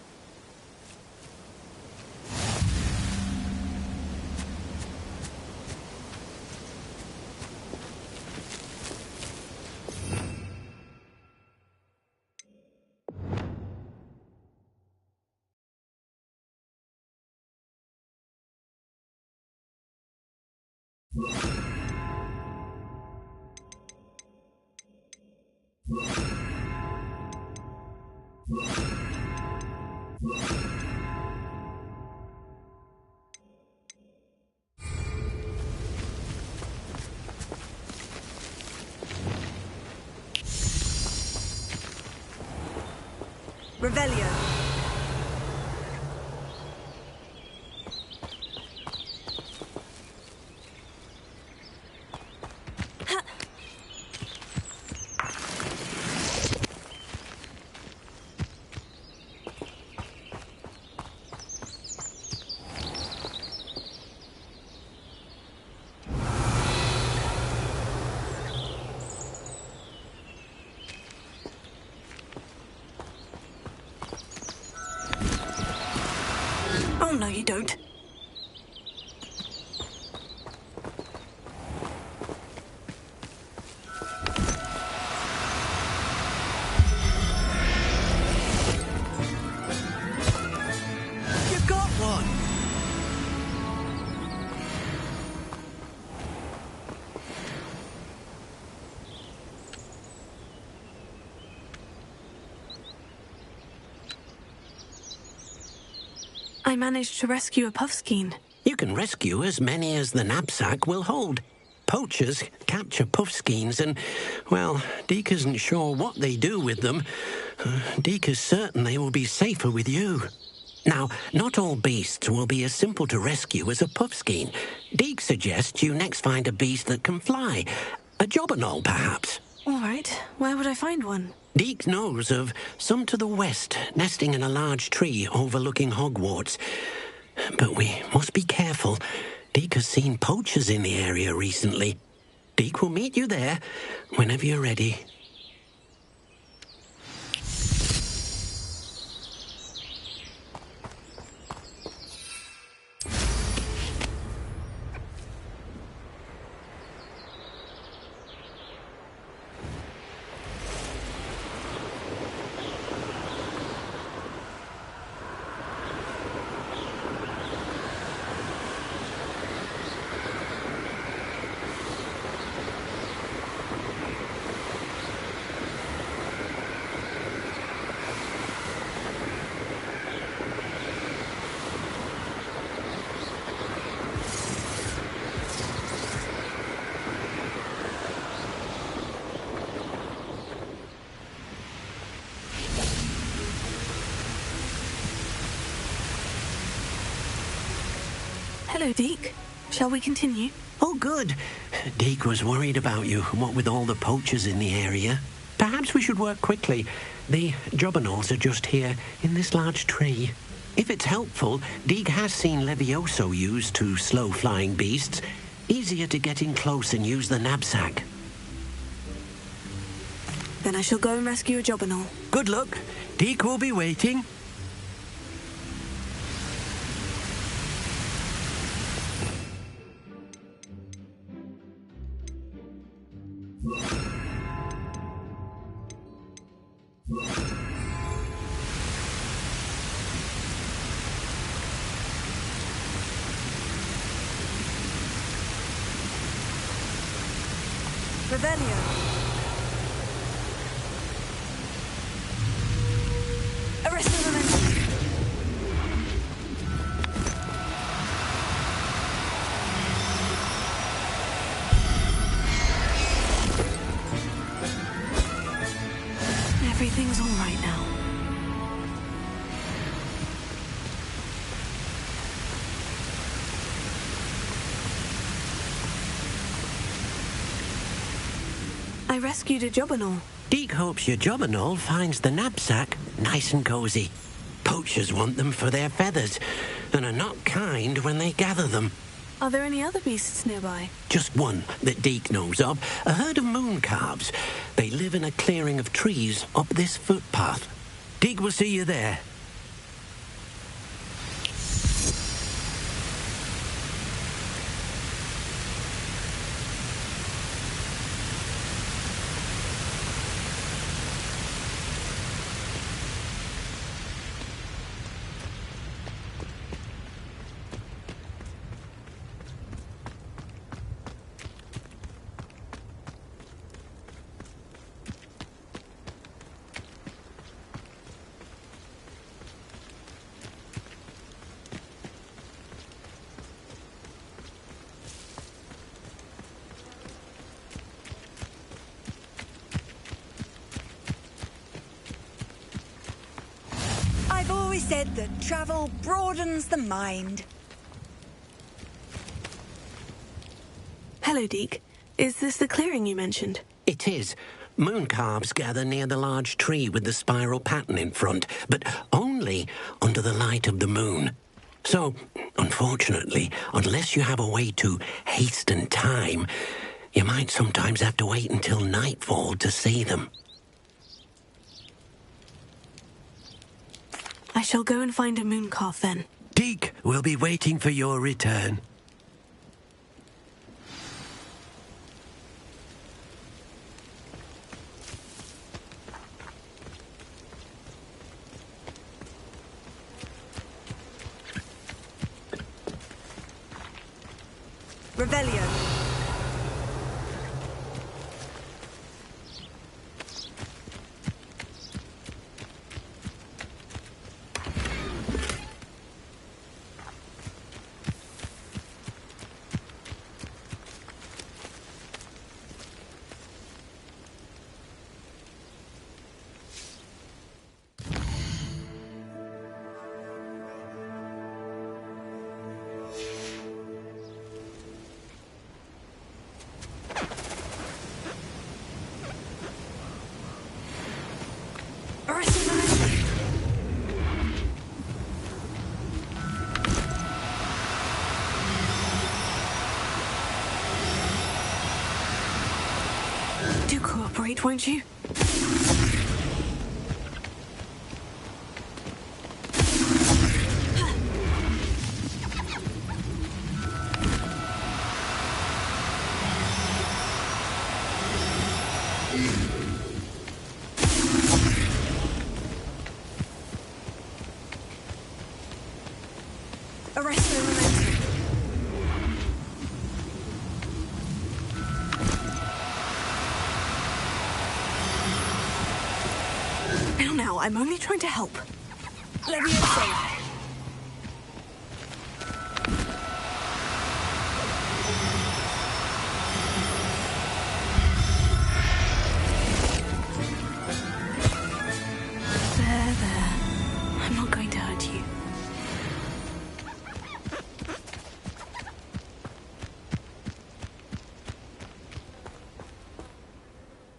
Revelio. Oh, no, you don't. You got one! I managed to rescue a puffskein. You can rescue as many as the knapsack will hold. Poachers capture puffskeins and, well, Deke isn't sure what they do with them. Deke is certain they will be safer with you. Now, not all beasts will be as simple to rescue as a puffskein. Deke suggests you next find a beast that can fly. A jobberknoll, perhaps. All right. Where would I find one? Deke knows of some to the west, nesting in a large tree overlooking Hogwarts. But we must be careful. Deke has seen poachers in the area recently. Deke will meet you there whenever you're ready. Hello, Deke. Shall we continue? Oh, good. Deke was worried about you, what with all the poachers in the area. Perhaps we should work quickly. The jobberknolls are just here, in this large tree. If it's helpful, Deke has seen Levioso used to slow flying beasts. Easier to get in close and use the knapsack. Then I shall go and rescue a Jobberknoll. Good luck. Deke will be waiting. Revelio. Arresto momentum. Everything's all right now. I rescued a Jobberknoll. Deke hopes your Jobberknoll finds the knapsack nice and cosy. Poachers want them for their feathers and are not kind when they gather them. Are there any other beasts nearby? Just one that Deke knows of, a herd of moon calves. They live in a clearing of trees up this footpath. Deke will see you there. I've always said that travel broadens the mind. Hello, Deke. Is this the clearing you mentioned? It is. Moon calves gather near the large tree with the spiral pattern in front, but only under the light of the moon. So, unfortunately, unless you have a way to hasten time, you might sometimes have to wait until nightfall to see them. I shall go and find a moon calf then. Deke will be waiting for your return. Revelio. Do cooperate, won't you? Arresto momentum. Now, I'm only trying to help. Leviosa. There. I'm not going to hurt you.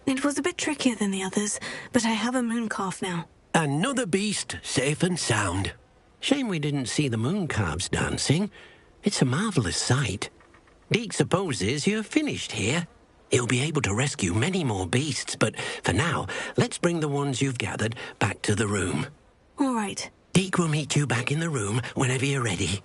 It was a bit trickier than the others, but I have a moon calf now. Another beast, safe and sound. Shame we didn't see the moon calves dancing. It's a marvellous sight. Deke supposes you're finished here. He'll be able to rescue many more beasts, but for now, let's bring the ones you've gathered back to the room. All right. Deke will meet you back in the room whenever you're ready.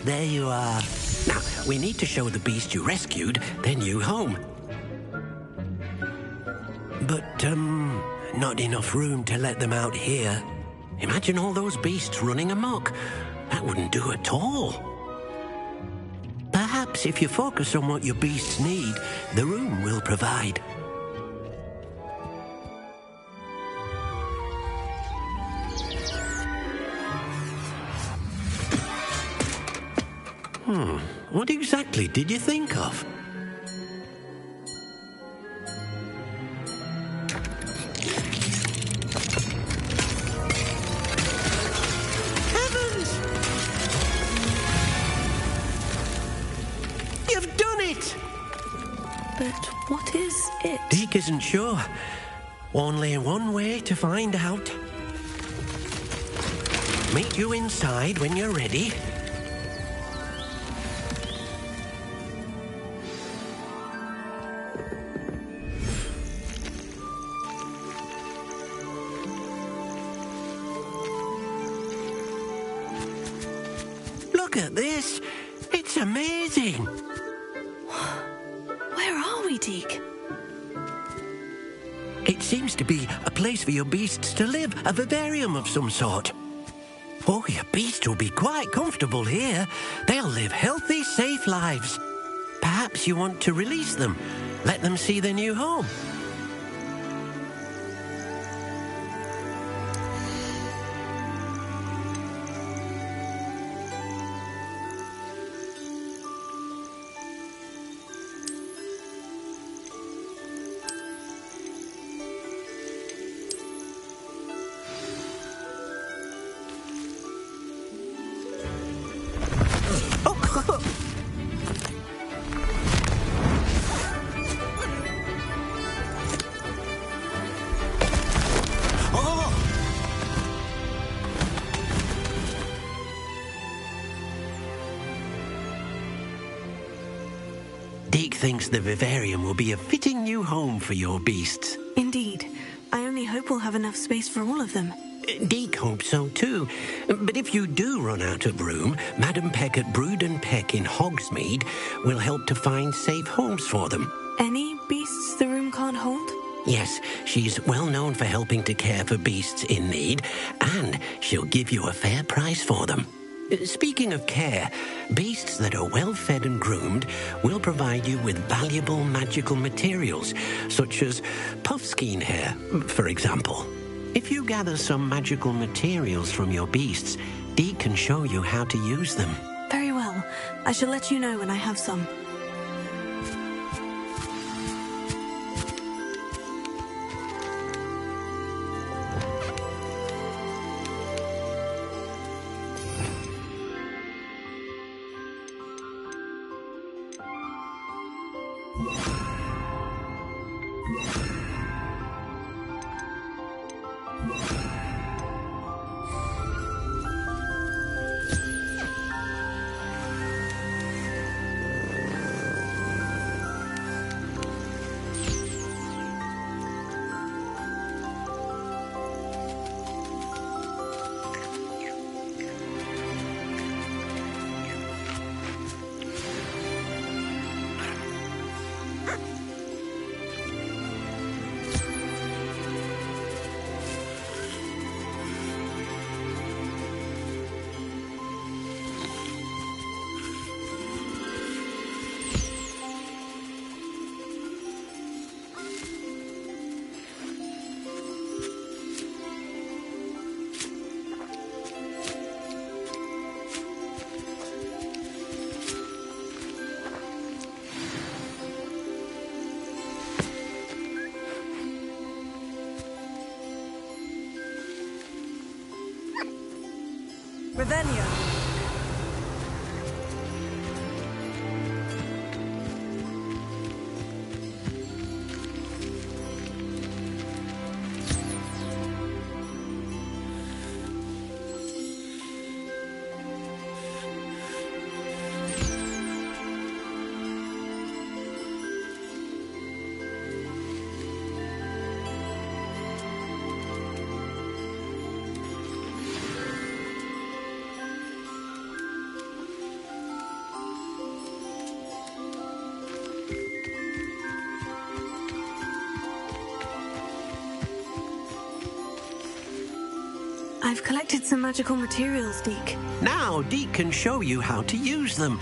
There you are. Now, we need to show the beast you rescued their new home. But, not enough room to let them out here. Imagine all those beasts running amok. That wouldn't do at all. Perhaps if you focus on what your beasts need, the room will provide. What exactly did you think of? Heavens! You've done it! But what is it? Deke isn't sure. Only one way to find out. Meet you inside when you're ready. Look at this. It's amazing. Where are we, Deke? It seems to be a place for your beasts to live, a vivarium of some sort. Oh, your beasts will be quite comfortable here. They'll live healthy, safe lives. Perhaps you want to release them, let them see their new home. Deke thinks the vivarium will be a fitting new home for your beasts. Indeed. I only hope we'll have enough space for all of them. Deke hopes so too. But if you do run out of room, Madam Peck at Brood and Peck in Hogsmeade will help to find safe homes for them. Any beasts the room can't hold? Yes, she's well known for helping to care for beasts in need, and she'll give you a fair price for them. Speaking of care, beasts that are well fed and groomed will provide you with valuable magical materials, such as puffskein hair, for example. If you gather some magical materials from your beasts, Deke can show you how to use them. Very well. I shall let you know when I have some. Venia. I've collected some magical materials, Deke. Now, Deke can show you how to use them.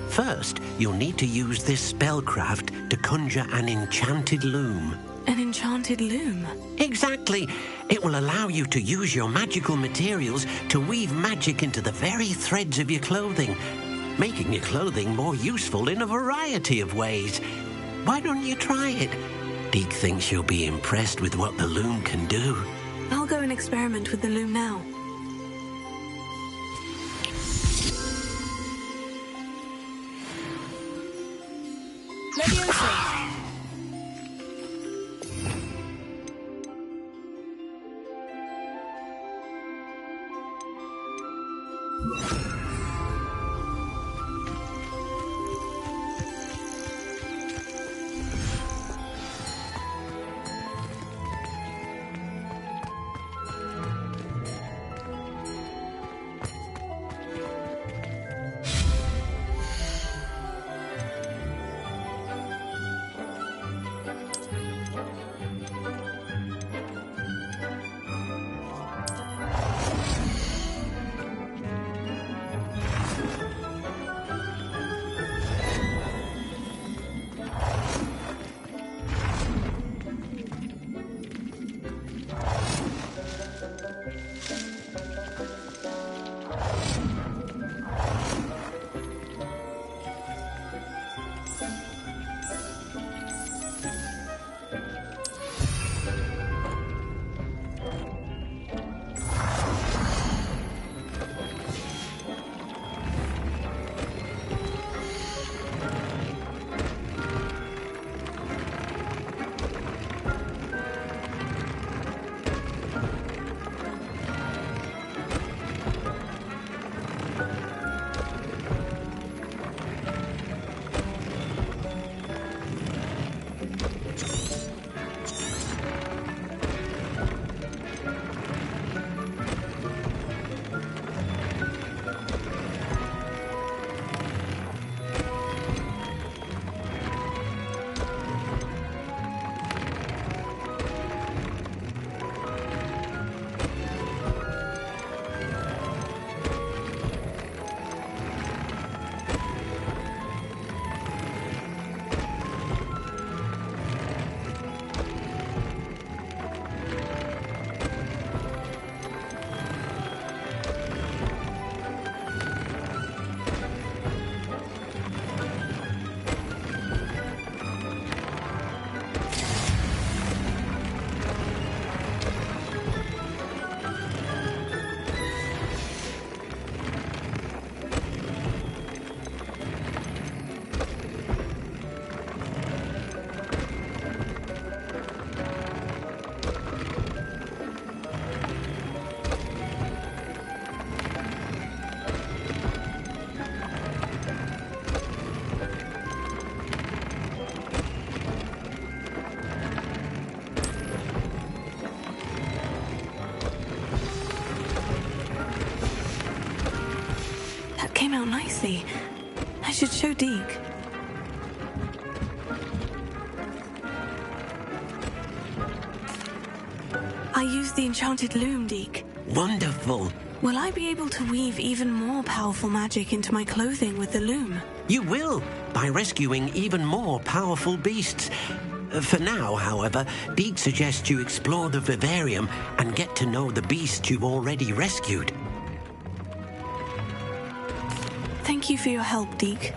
First, you'll need to use this spellcraft to conjure an enchanted loom. An enchanted loom? Exactly. It will allow you to use your magical materials to weave magic into the very threads of your clothing, making your clothing more useful in a variety of ways. Why don't you try it? Deke thinks you'll be impressed with what the loom can do. I'll go and experiment with the loom now. Leviosa. Came out nicely. I should show Deke. I used the enchanted loom, Deke. Wonderful. Will I be able to weave even more powerful magic into my clothing with the loom? You will, by rescuing even more powerful beasts. For now, however, Deke suggests you explore the vivarium and get to know the beasts you've already rescued. Thank you for your help, Deke.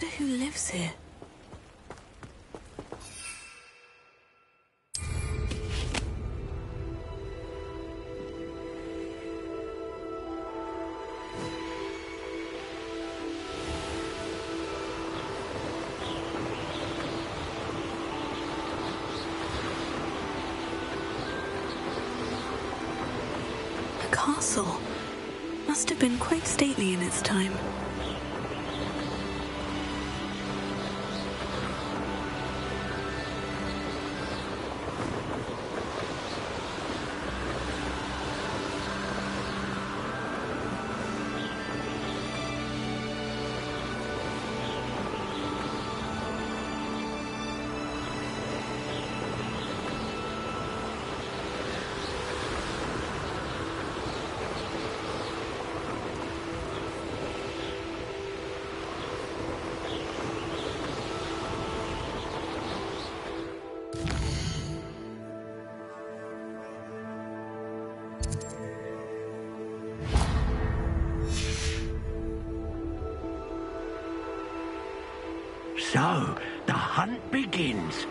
wonder who lives here. A castle. Must have been quite stately in its time. So, the hunt begins.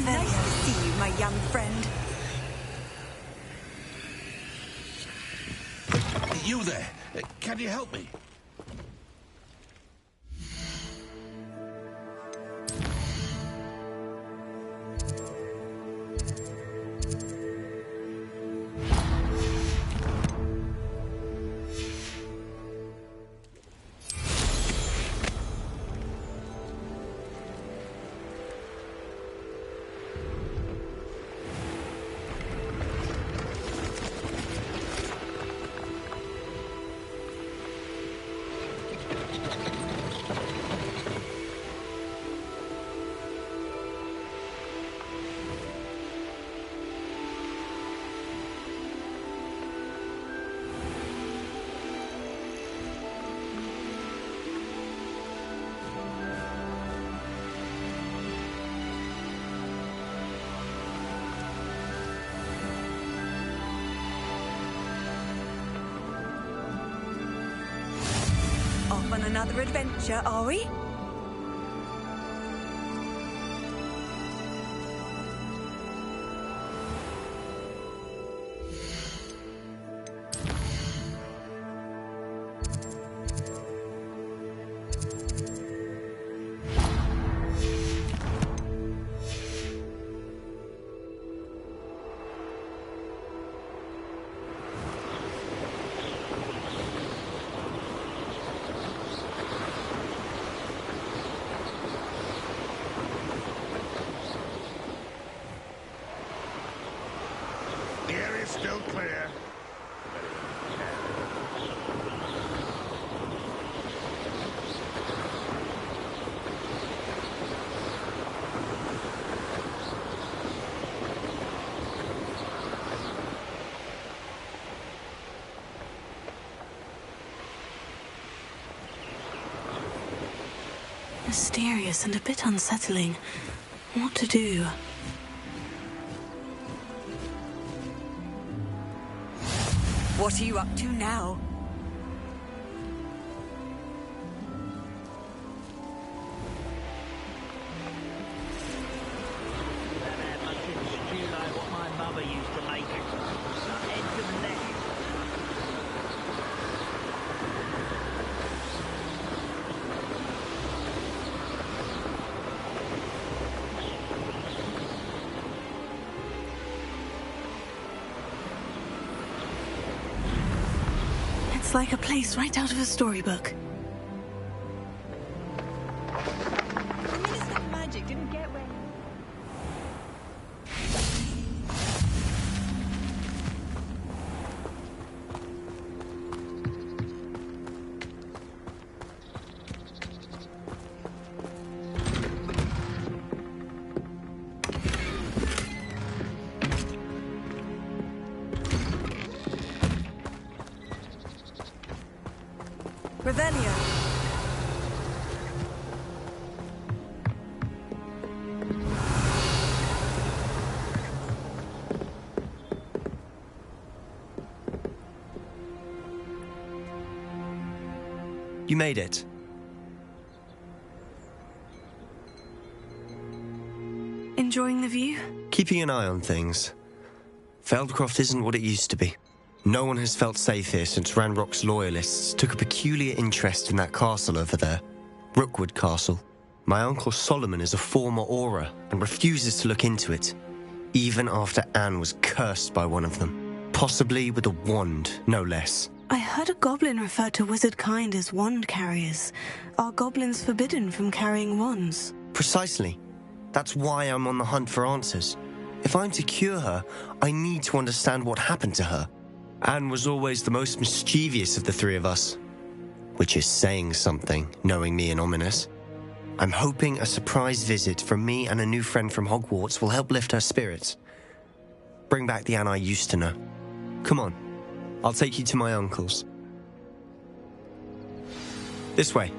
Nice to see you, my young friend. You there? Can you help me? Off on another adventure, are we? The area's still clear. Mysterious and a bit unsettling. What to do? What are you up to now? It's like a place right out of a storybook. The Minister of Magic didn't get where... Revelio. You made it. Enjoying the view? Keeping an eye on things. Feldcroft isn't what it used to be. No one has felt safe here since Ranrock's loyalists took a peculiar interest in that castle over there. Rookwood Castle. My uncle Solomon is a former Auror and refuses to look into it, even after Anne was cursed by one of them. Possibly with a wand, no less. I heard a goblin refer to wizard kind as wand carriers. Are goblins forbidden from carrying wands? Precisely. That's why I'm on the hunt for answers. If I'm to cure her, I need to understand what happened to her. Anne was always the most mischievous of the three of us. Which is saying something, knowing me and Ominous. I'm hoping a surprise visit from me and a new friend from Hogwarts will help lift her spirits. Bring back the Anne I used to know. Come on, I'll take you to my uncle's. This way.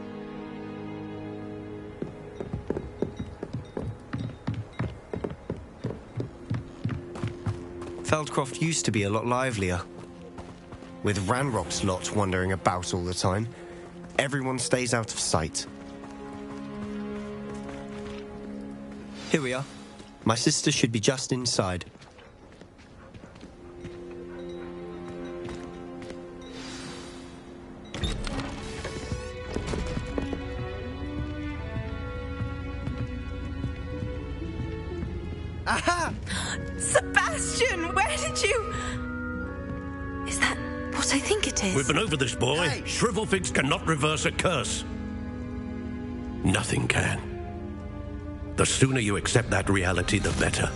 Feldcroft used to be a lot livelier. With Ranrock's lot wandering about all the time, everyone stays out of sight. Here we are. My sister should be just inside. Aha! Sebastian, where did you... Is that what I think it is? We've been over this, boy. Hey. Shrivelfigs cannot reverse a curse. Nothing can. The sooner you accept that reality, the better.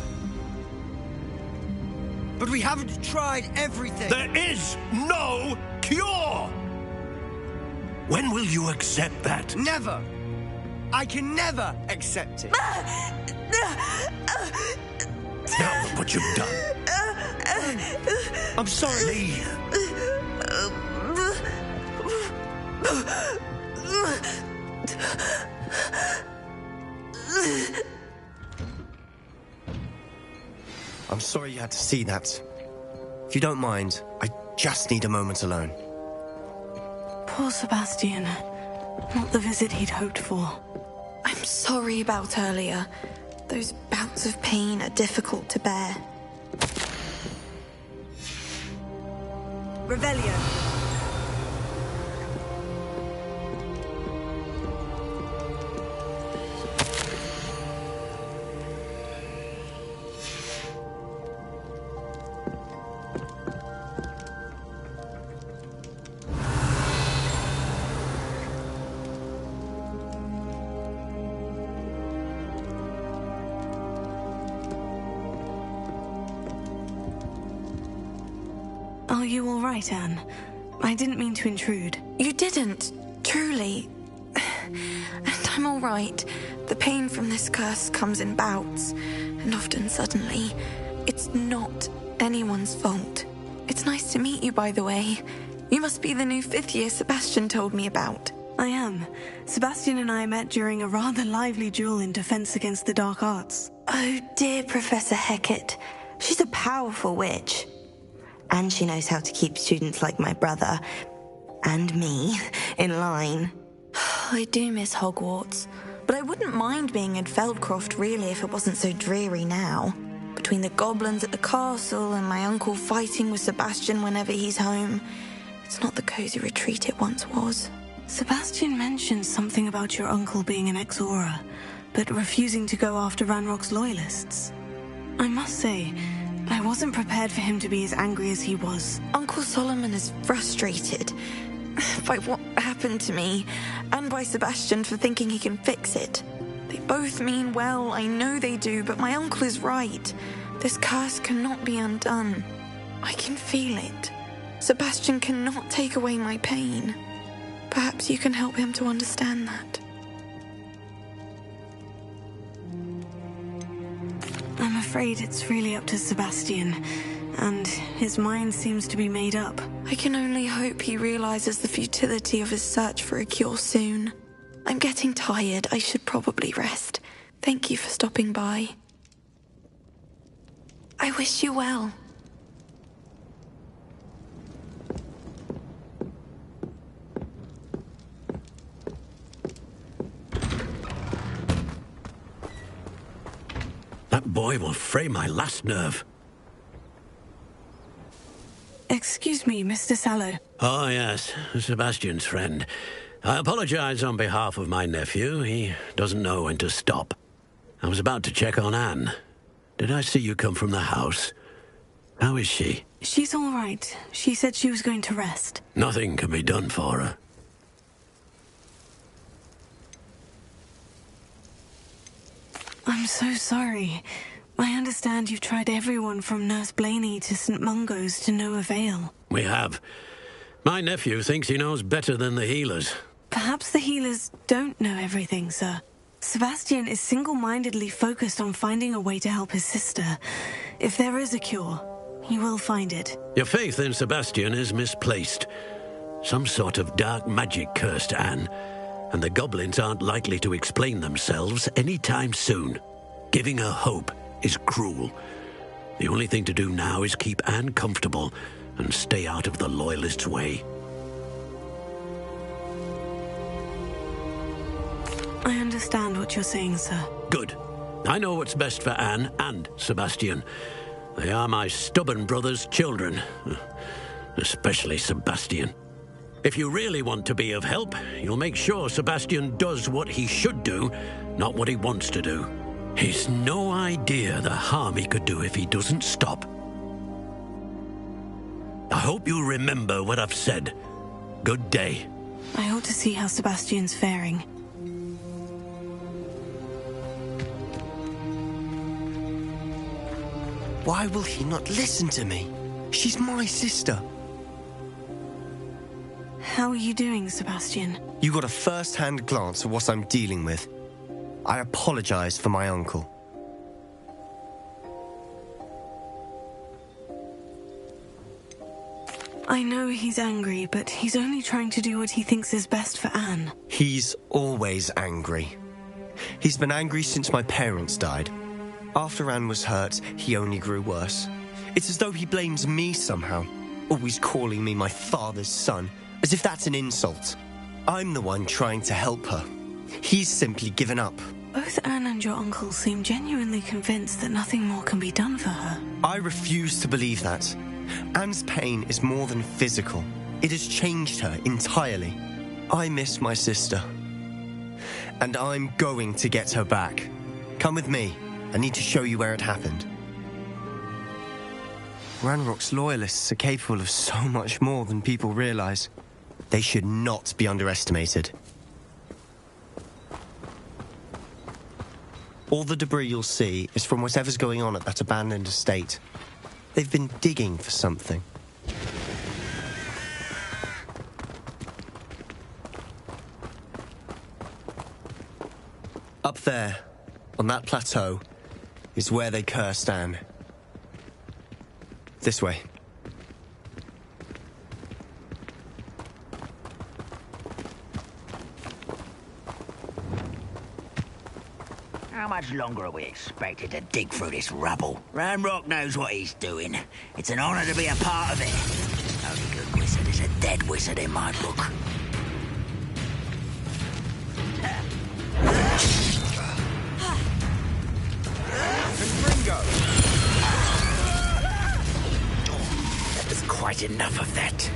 But we haven't tried everything. There is no cure! When will you accept that? Never. I can never accept it. Now look what you've done. I'm sorry. Leave. I'm sorry you had to see that. If you don't mind, I just need a moment alone. Poor Sebastian. Not the visit he'd hoped for. I'm sorry about earlier. Those bouts of pain are difficult to bear. Revelio. Are you all right, Anne? I didn't mean to intrude. You didn't, truly. And I'm all right. The pain from this curse comes in bouts, and often suddenly. It's not anyone's fault. It's nice to meet you, by the way. You must be the new 5th year Sebastian told me about. I am. Sebastian and I met during a rather lively duel in Defense Against the Dark Arts. Oh, dear Professor Hecat. She's a powerful witch. And she knows how to keep students like my brother, and me, in line. I do miss Hogwarts, but I wouldn't mind being in Feldcroft really if it wasn't so dreary now. Between the goblins at the castle and my uncle fighting with Sebastian whenever he's home, it's not the cozy retreat it once was. Sebastian mentioned something about your uncle being an ex-Auror, but refusing to go after Ranrock's loyalists. I must say, I wasn't prepared for him to be as angry as he was. Uncle Solomon is frustrated by what happened to me, and by Sebastian for thinking he can fix it. They both mean well, I know they do, but my uncle is right. This curse cannot be undone. I can feel it. Sebastian cannot take away my pain. Perhaps you can help him to understand that. I'm afraid it's really up to Sebastian. and his mind seems to be made up. I can only hope he realizes the futility of his search for a cure soon. I'm getting tired. I should probably rest. Thank you for stopping by. I wish you well. That boy will fray my last nerve. Excuse me, Mr. Sallow. Oh, yes, Sebastian's friend. I apologize on behalf of my nephew. He doesn't know when to stop. I was about to check on Anne. Did I see you come from the house? How is she? She's all right. She said she was going to rest. Nothing can be done for her. I'm so sorry. I understand you've tried everyone from Nurse Blaney to St. Mungo's to no avail. We have. My nephew thinks he knows better than the healers. Perhaps the healers don't know everything, sir. Sebastian is single-mindedly focused on finding a way to help his sister. If there is a cure, he will find it. Your faith in Sebastian is misplaced. Some sort of dark magic cursed Anne, and the goblins aren't likely to explain themselves anytime soon. Giving her hope is cruel. The only thing to do now is keep Anne comfortable and stay out of the Loyalists' way. I understand what you're saying, sir. Good. I know what's best for Anne and Sebastian. They are my stubborn brother's children. Especially Sebastian. If you really want to be of help, you'll make sure Sebastian does what he should do, not what he wants to do. He's no idea the harm he could do if he doesn't stop. I hope you'll remember what I've said. Good day. I ought to see how Sebastian's faring. Why will he not listen to me? She's my sister. How are you doing, Sebastian? You got a first-hand glance at what I'm dealing with. I apologize for my uncle. I know he's angry, but he's only trying to do what he thinks is best for Anne. He's always angry. He's been angry since my parents died. After Anne was hurt, he only grew worse. It's as though he blames me somehow, always calling me my father's son, as if that's an insult. I'm the one trying to help her. He's simply given up. Both Anne and your uncle seem genuinely convinced that nothing more can be done for her. I refuse to believe that. Anne's pain is more than physical. It has changed her entirely. I miss my sister. And I'm going to get her back. Come with me. I need to show you where it happened. Ranrock's loyalists are capable of so much more than people realize. They should not be underestimated. All the debris you'll see is from whatever's going on at that abandoned estate. They've been digging for something. Up there, on that plateau, is where they cursed Anne. This way. How much longer are we expected to dig through this rubble? Ranrock knows what he's doing. It's an honor to be a part of it. Only good wizard is a dead wizard in my book. There's quite enough of that.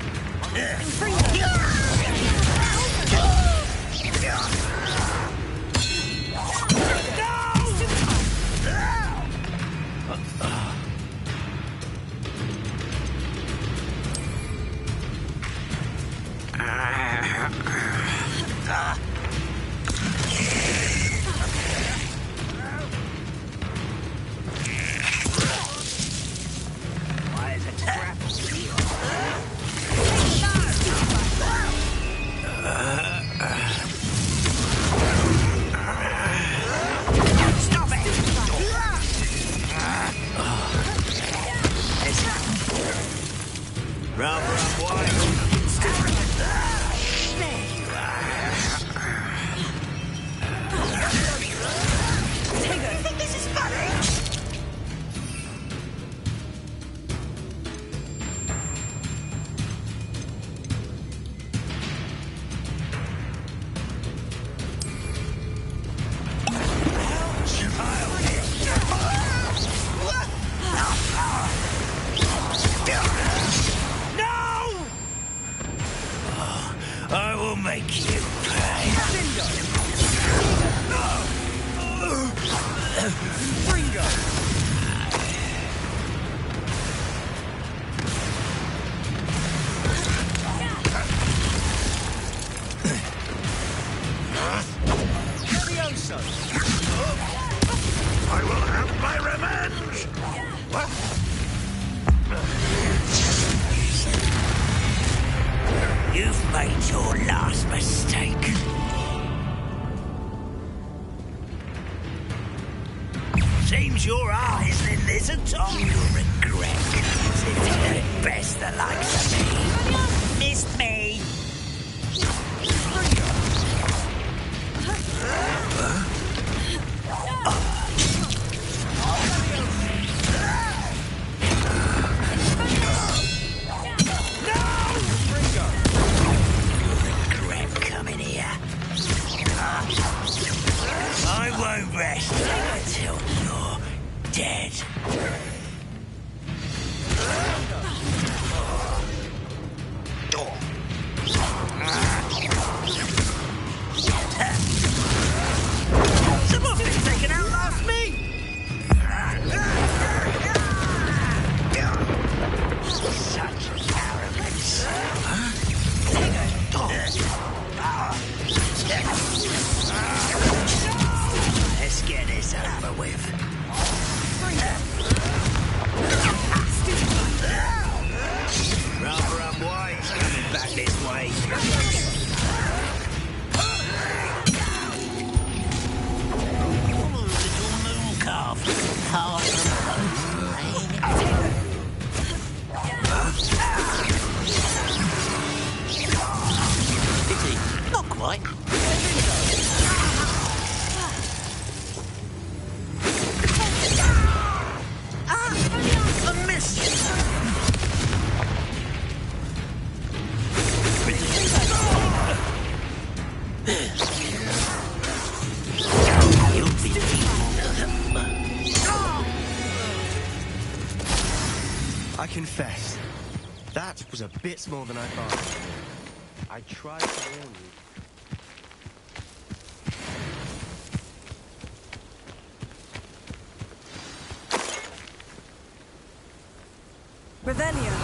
Why is it crap? closer. I will have my revenge! What? You've made your last mistake. Seems your heart isn't in this at all. You'll regret. Since you at best the likes of me. Missed me. I won't rest until you're dead. Someone's been taken out last me! Such arrogance. Let's get this over with. Rather unwise coming back this way. Little moon calf, far from home. Pity, not quite. I confess, that was a bit more than I thought. I tried to warn you. Revelio.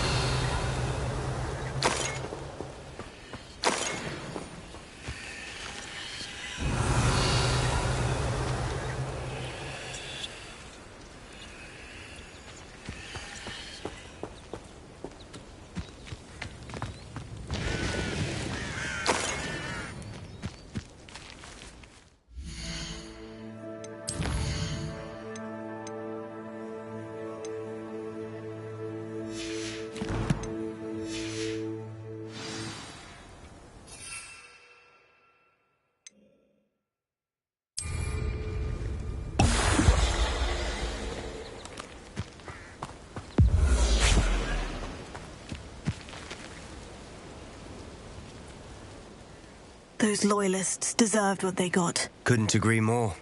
Those loyalists deserved what they got. Couldn't agree more.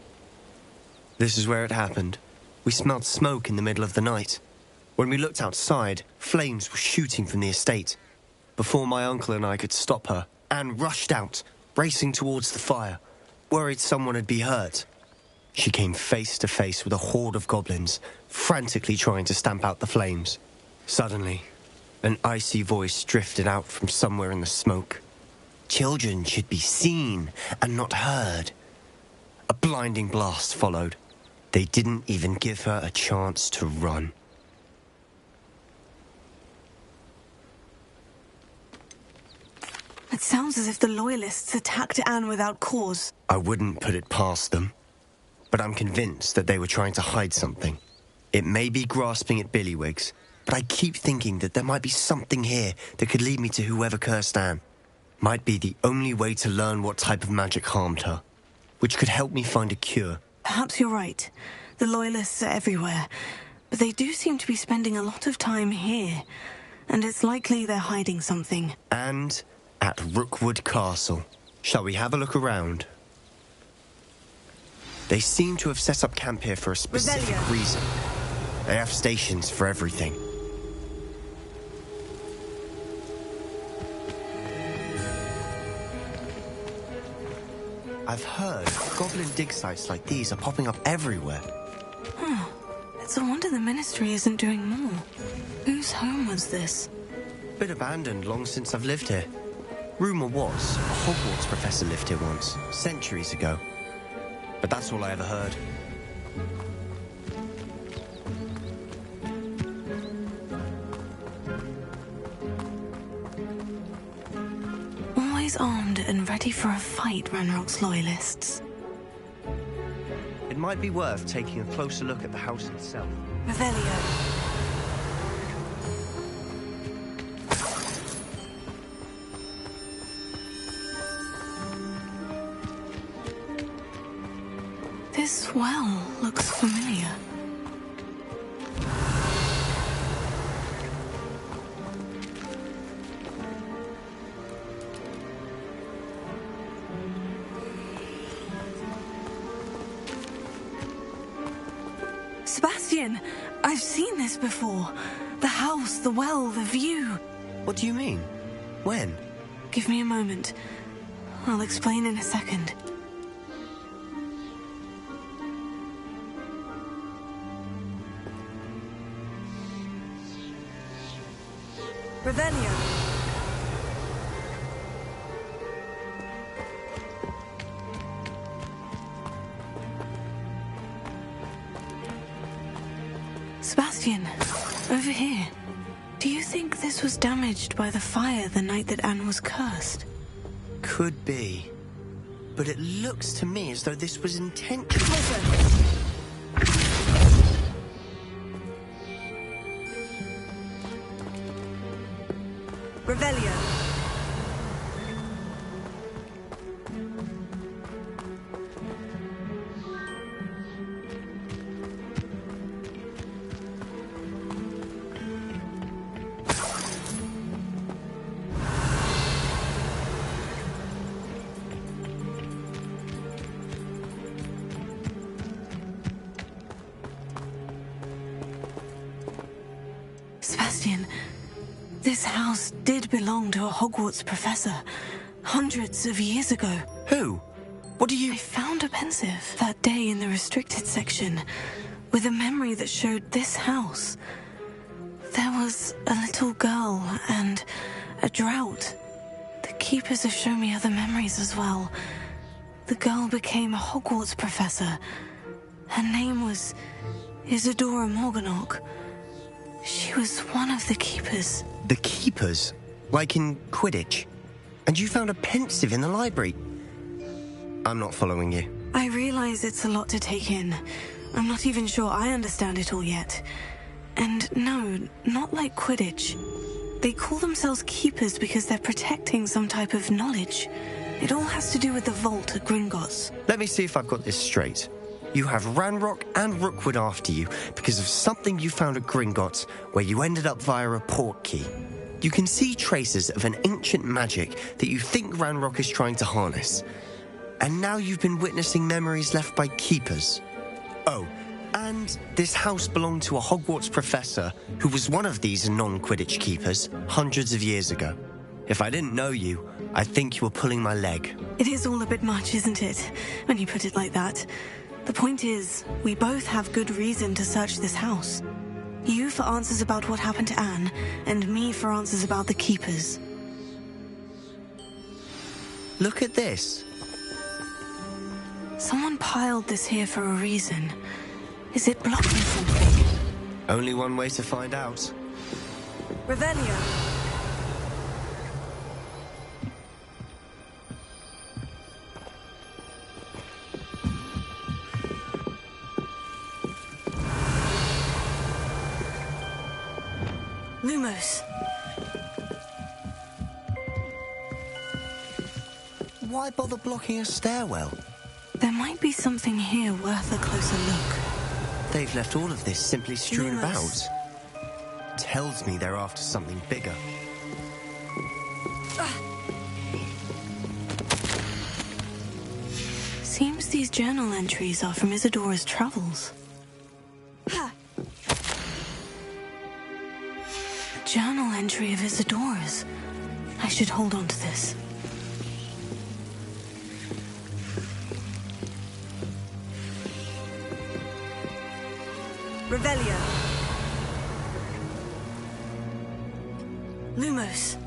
This is where it happened. We smelled smoke in the middle of the night. When we looked outside, flames were shooting from the estate. Before my uncle and I could stop her, Anne rushed out, racing towards the fire, worried someone had been hurt. She came face to face with a horde of goblins, frantically trying to stamp out the flames. Suddenly, an icy voice drifted out from somewhere in the smoke. Children should be seen and not heard. A blinding blast followed. They didn't even give her a chance to run. It sounds as if the loyalists attacked Anne without cause. I wouldn't put it past them, but I'm convinced that they were trying to hide something. It may be grasping at billywhigs, but I keep thinking that there might be something here that could lead me to whoever cursed Anne. Might be the only way to learn what type of magic harmed her, which could help me find a cure. Perhaps you're right. The loyalists are everywhere, but they do seem to be spending a lot of time here, and it's likely they're hiding something. And at Rookwood Castle. Shall we have a look around? They seem to have set up camp here for a specific reason. They have stations for everything. I've heard goblin dig sites like these are popping up everywhere. It's a wonder the Ministry isn't doing more. Whose home was this? Been abandoned long since I've lived here. Rumour was, a Hogwarts professor lived here once, centuries ago. but that's all I ever heard. Always armed and ready for a fight, Ranrock's loyalists. It might be worth taking a closer look at the house itself. Revelio. This well looks familiar. Sebastian, I've seen this before. The house, the well, the view. What do you mean? When? Give me a moment. I'll explain in a second. Revelio. Sebastian, over here. Do you think this was damaged by the fire the night that Anne was cursed? Could be. But it looks to me as though this was intentional. Revelio. Sebastian, this house did belong to a Hogwarts professor hundreds of years ago. Who? What do you... I found a pensive that day in the restricted section with a memory that showed this house. There was a little girl and a drought. The keepers have shown me other memories as well. The girl became a Hogwarts professor. Her name was Isadora Morganach. She was one of the keepers. The keepers? Like in Quidditch? And you found a pensive in the library? I'm not following you. I realize it's a lot to take in. I'm not even sure I understand it all yet. And no, not like Quidditch. They call themselves keepers because they're protecting some type of knowledge. It all has to do with the vault at Gringotts. Let me see if I've got this straight. You have Ranrock and Rookwood after you because of something you found at Gringotts where you ended up via a port key. You can see traces of an ancient magic that you think Ranrock is trying to harness. And now you've been witnessing memories left by keepers. Oh, and this house belonged to a Hogwarts professor who was one of these non-Quidditch keepers hundreds of years ago. If I didn't know you, I'd think you were pulling my leg. It is all a bit much, isn't it, when you put it like that? The point is, we both have good reason to search this house. You for answers about what happened to Anne, and me for answers about the keepers. Look at this. Someone piled this here for a reason. Is it blocking something? Only one way to find out. Revelio. Lumos. Why bother blocking a stairwell? There might be something here worth a closer look. They've left all of this simply strewn Lumos. about. Tells me they're after something bigger. Seems these journal entries are from Isadora's travels. Journal entry of Isadora's. I should hold on to this. Revelio. Lumos.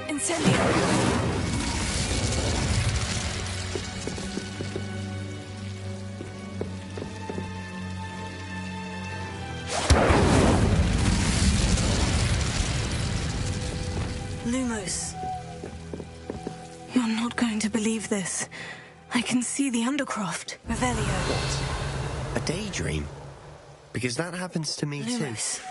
Incendio. going to believe this. I can see the Undercroft. Revelio. What? A daydream? Because that happens to me Lewis. too.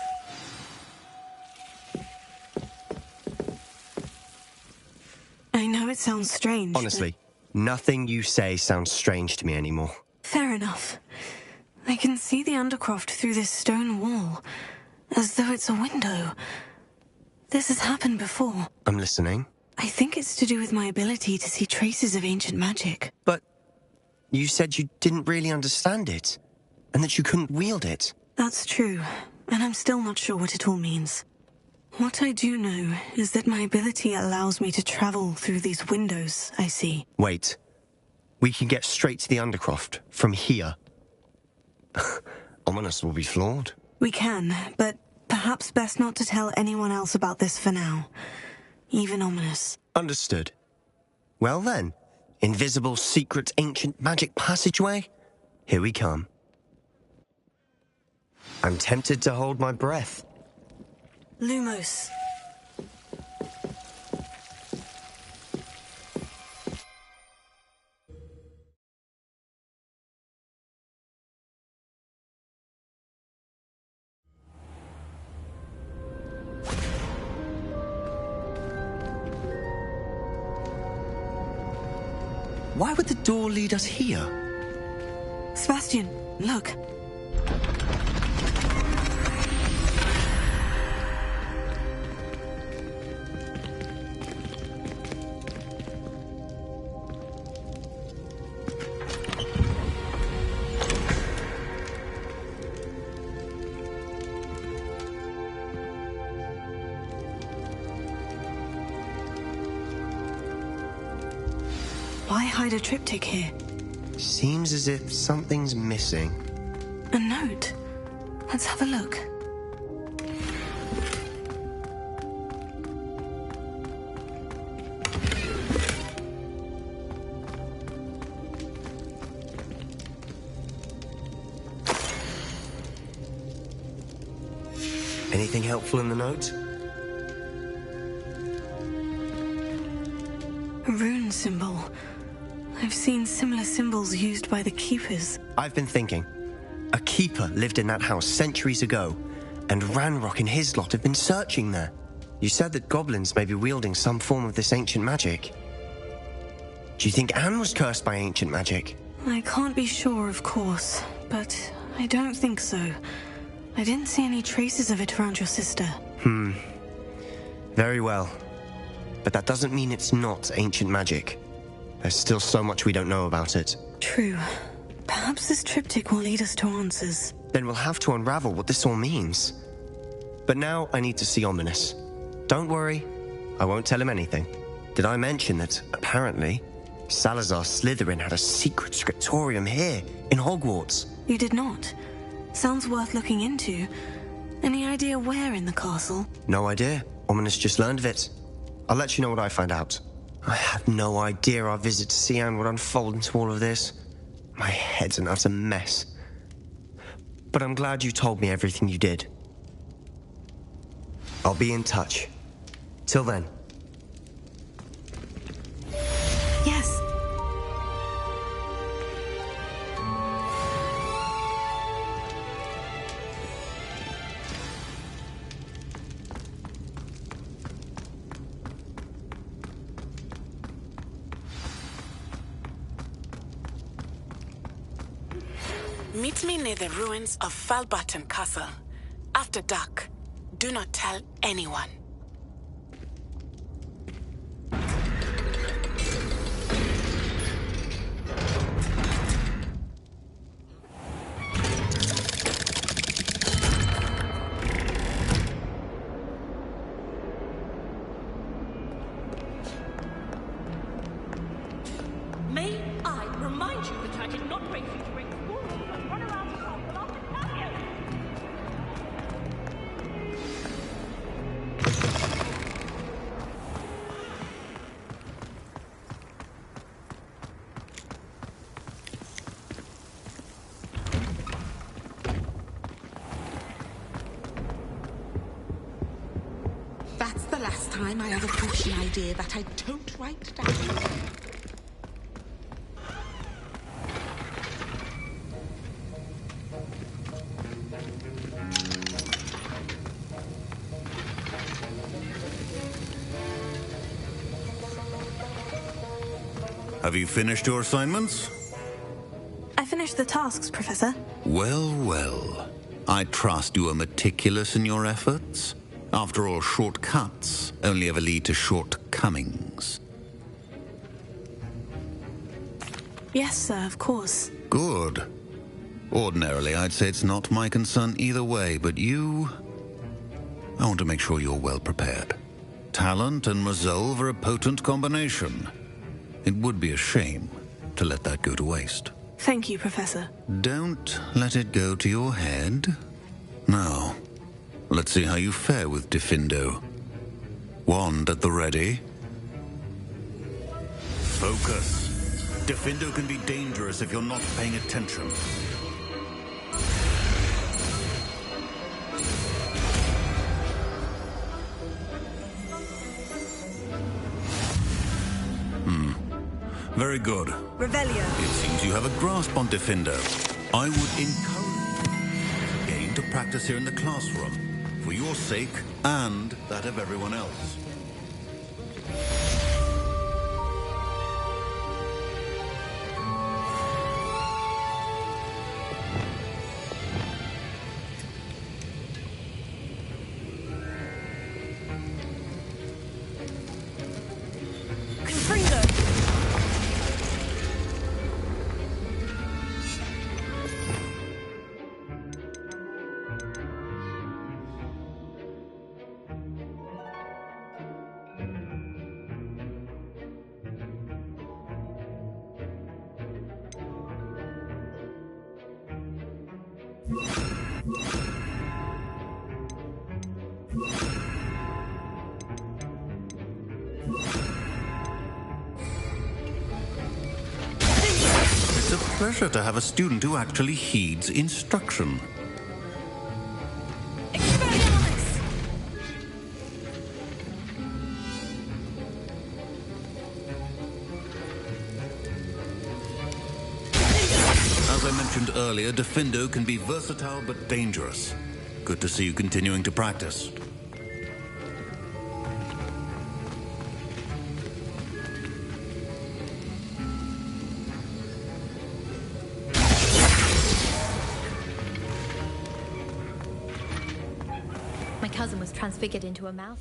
I know it sounds strange. Honestly, nothing you say sounds strange to me anymore. Fair enough. I can see the Undercroft through this stone wall, as though it's a window. This has happened before. I'm listening. I think it's to do with my ability to see traces of ancient magic. But you said you didn't really understand it, and that you couldn't wield it. That's true, and I'm still not sure what it all means. What I do know is that my ability allows me to travel through these windows I see. Wait. We can get straight to the Undercroft from here. Ominous will be flawed. We can, but perhaps best not to tell anyone else about this for now. Even Ominous. Understood. Well then, invisible, secret, ancient magic passageway? Here we come. I'm tempted to hold my breath. Lumos. Why would the door lead us here? Sebastian, look. Why hide a triptych here? Seems as if something's missing. A note. Let's have a look. Anything helpful in the note? A rune symbol. I've seen similar symbols used by the Keepers. I've been thinking. A keeper lived in that house centuries ago, and Ranrock and his lot have been searching there. You said that goblins may be wielding some form of this ancient magic. Do you think Anne was cursed by ancient magic? I can't be sure, of course, but I don't think so. I didn't see any traces of it around your sister. Very well. But that doesn't mean it's not ancient magic. There's still so much we don't know about it. True. Perhaps this triptych will lead us to answers. Then we'll have to unravel what this all means. But now I need to see Ominous. Don't worry, I won't tell him anything. Did I mention that, apparently, Salazar Slytherin had a secret scriptorium here, in Hogwarts? You did not. Sounds worth looking into. Any idea where in the castle? No idea. Ominous just learned of it. I'll let you know what I find out. I had no idea our visit to see Anne would unfold into all of this. My head's an utter mess. But I'm glad you told me everything you did. I'll be in touch. Till then. Yes. Meet me near the ruins of Falbarton Castle. After dark. Do not tell anyone. May I remind you that I did not wait for you to break the rules and run around the castle after Daniel? That's the last time I ever push an idea that I don't write down. Have you finished your assignments? I finished the tasks, Professor. Well, well. I trust you are meticulous in your efforts. After all, shortcuts only ever lead to shortcomings. Yes, sir, of course. Good. Ordinarily, I'd say it's not my concern either way, but you... I want to make sure you're well prepared. Talent and resolve are a potent combination. It would be a shame to let that go to waste. Thank you, Professor. Don't let it go to your head. Now, let's see how you fare with Diffindo. Wand at the ready. Focus. Diffindo can be dangerous if you're not paying attention. Very good. Revelio. It seems you have a grasp on Diffindo. I would encourage you again to practice here in the classroom, for your sake and that of everyone else. It's a pleasure to have a student who actually heeds instruction. As I mentioned earlier, Diffindo can be versatile but dangerous. Good to see you continuing to practice. My cousin was transfigured into a mouse.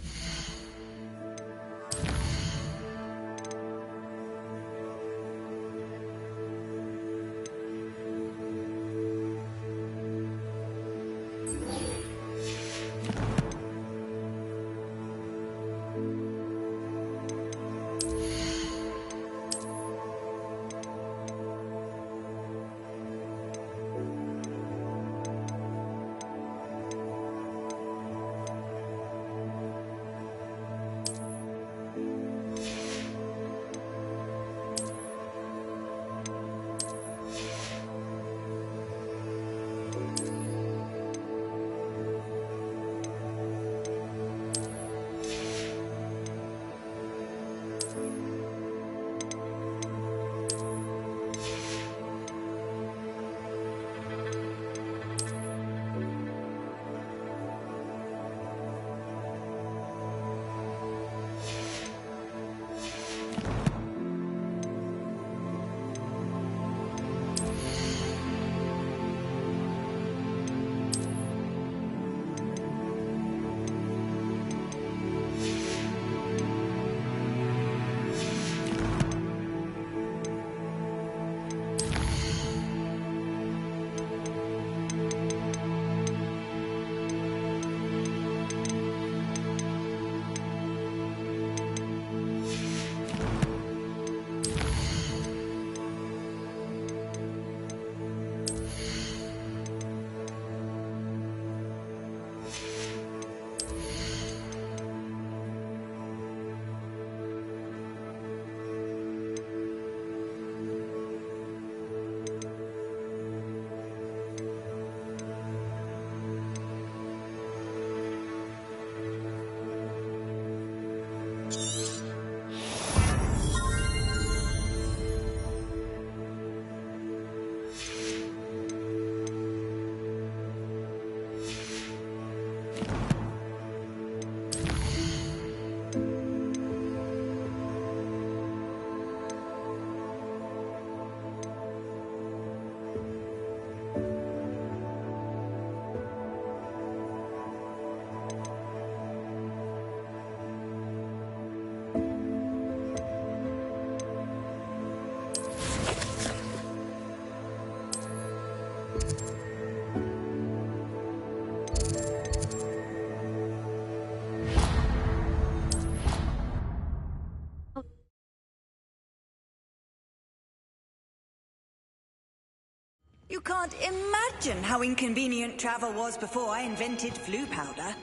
You can't imagine how inconvenient travel was before I invented flu powder.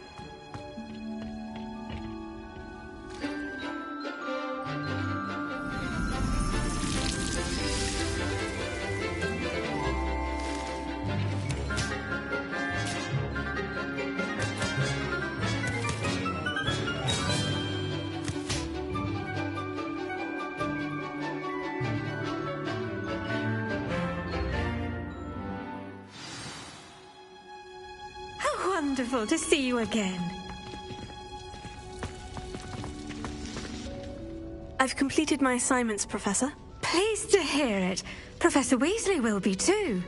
Wonderful to see you again. I've completed my assignments, Professor. Pleased to hear it. Professor Weasley will be too.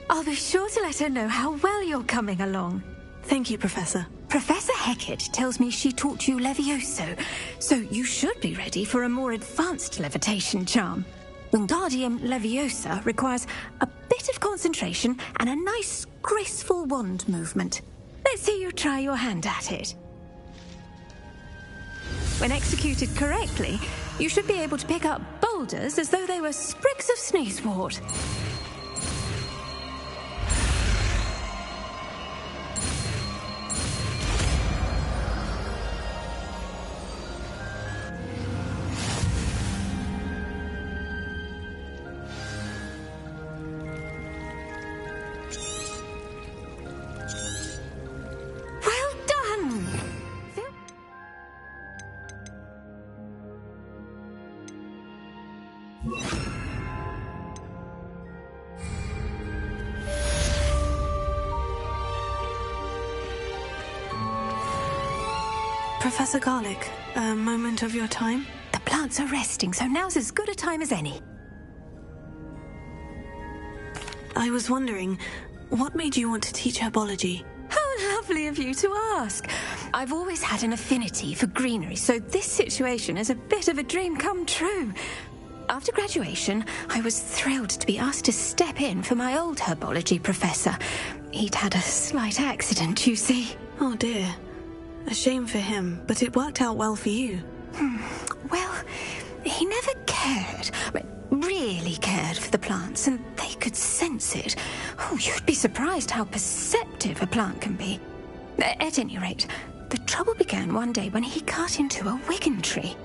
I'll be sure to let her know how well you're coming along. Thank you, Professor. Professor Hecat tells me she taught you Levioso, so you should be ready for a more advanced levitation charm. Wingardium Leviosa requires a bit of concentration and a nice, graceful wand movement. Let's see you try your hand at it. When executed correctly, you should be able to pick up boulders as though they were sprigs of sneezewort. Professor Garlick, a moment of your time? The plants are resting, so now's as good a time as any. I was wondering, what made you want to teach herbology? How lovely of you to ask. I've always had an affinity for greenery, so this situation is a bit of a dream come true. After graduation, I was thrilled to be asked to step in for my old herbology professor. He'd had a slight accident, you see. Oh dear. A shame for him, but it worked out well for you. Well, he never cared, really cared for the plants, and they could sense it. Oh, you'd be surprised how perceptive a plant can be. At any rate, the trouble began one day when he cut into a wigan tree.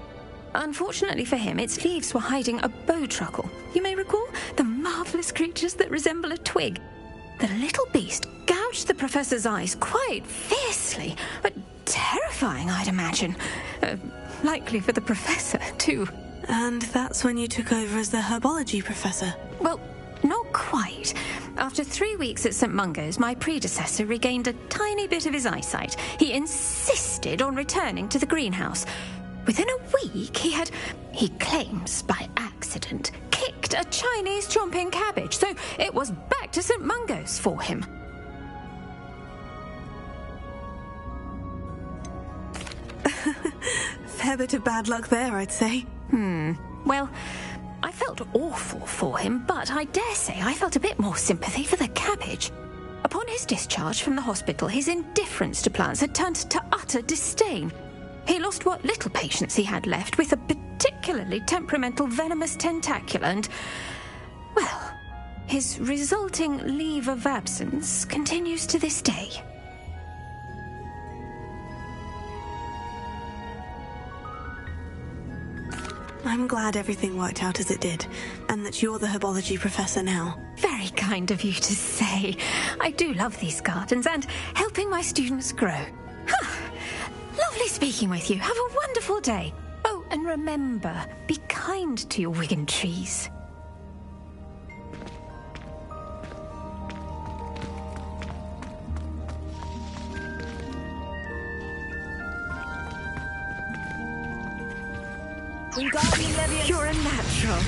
Unfortunately for him, its leaves were hiding a bowtruckle. You may recall the marvellous creatures that resemble a twig. The little beast gouged the professor's eyes quite fiercely, but terrifying, I'd imagine. Likely for the professor, too. And that's when you took over as the herbology professor? Well, not quite. After 3 weeks at St. Mungo's, my predecessor regained a tiny bit of his eyesight. He insisted on returning to the greenhouse. Within a week, he claims by accident, kicked a Chinese chomping cabbage, so it was back to St. Mungo's for him. Fair bit of bad luck there, I'd say. Well, I felt awful for him, but I dare say I felt a bit more sympathy for the cabbage. Upon his discharge from the hospital, his indifference to plants had turned to utter disdain. He lost what little patience he had left with a particularly temperamental venomous tentacula and, well, his resulting leave of absence continues to this day. I'm glad everything worked out as it did, and that you're the herbology professor now. Very kind of you to say. I do love these gardens and helping my students grow. Lovely speaking with you. Have a wonderful day. Oh, and remember, be kind to your wigan trees. You're a natural.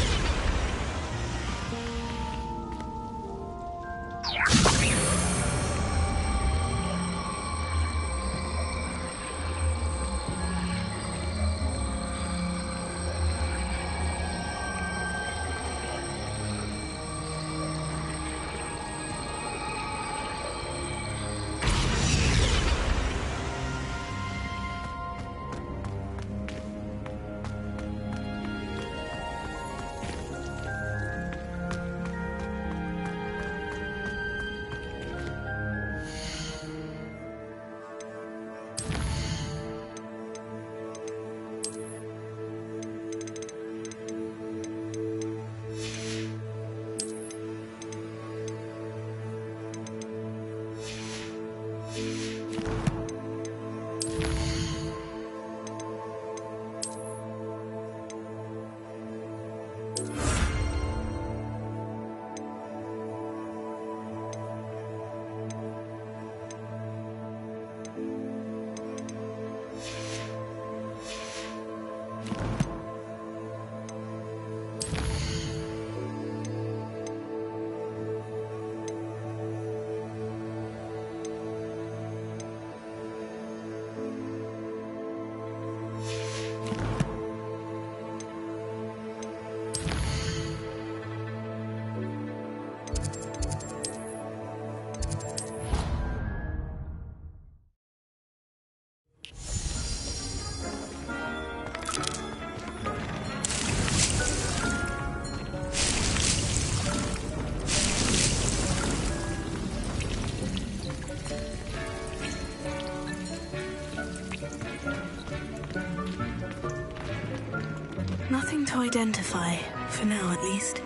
identify, for now at least.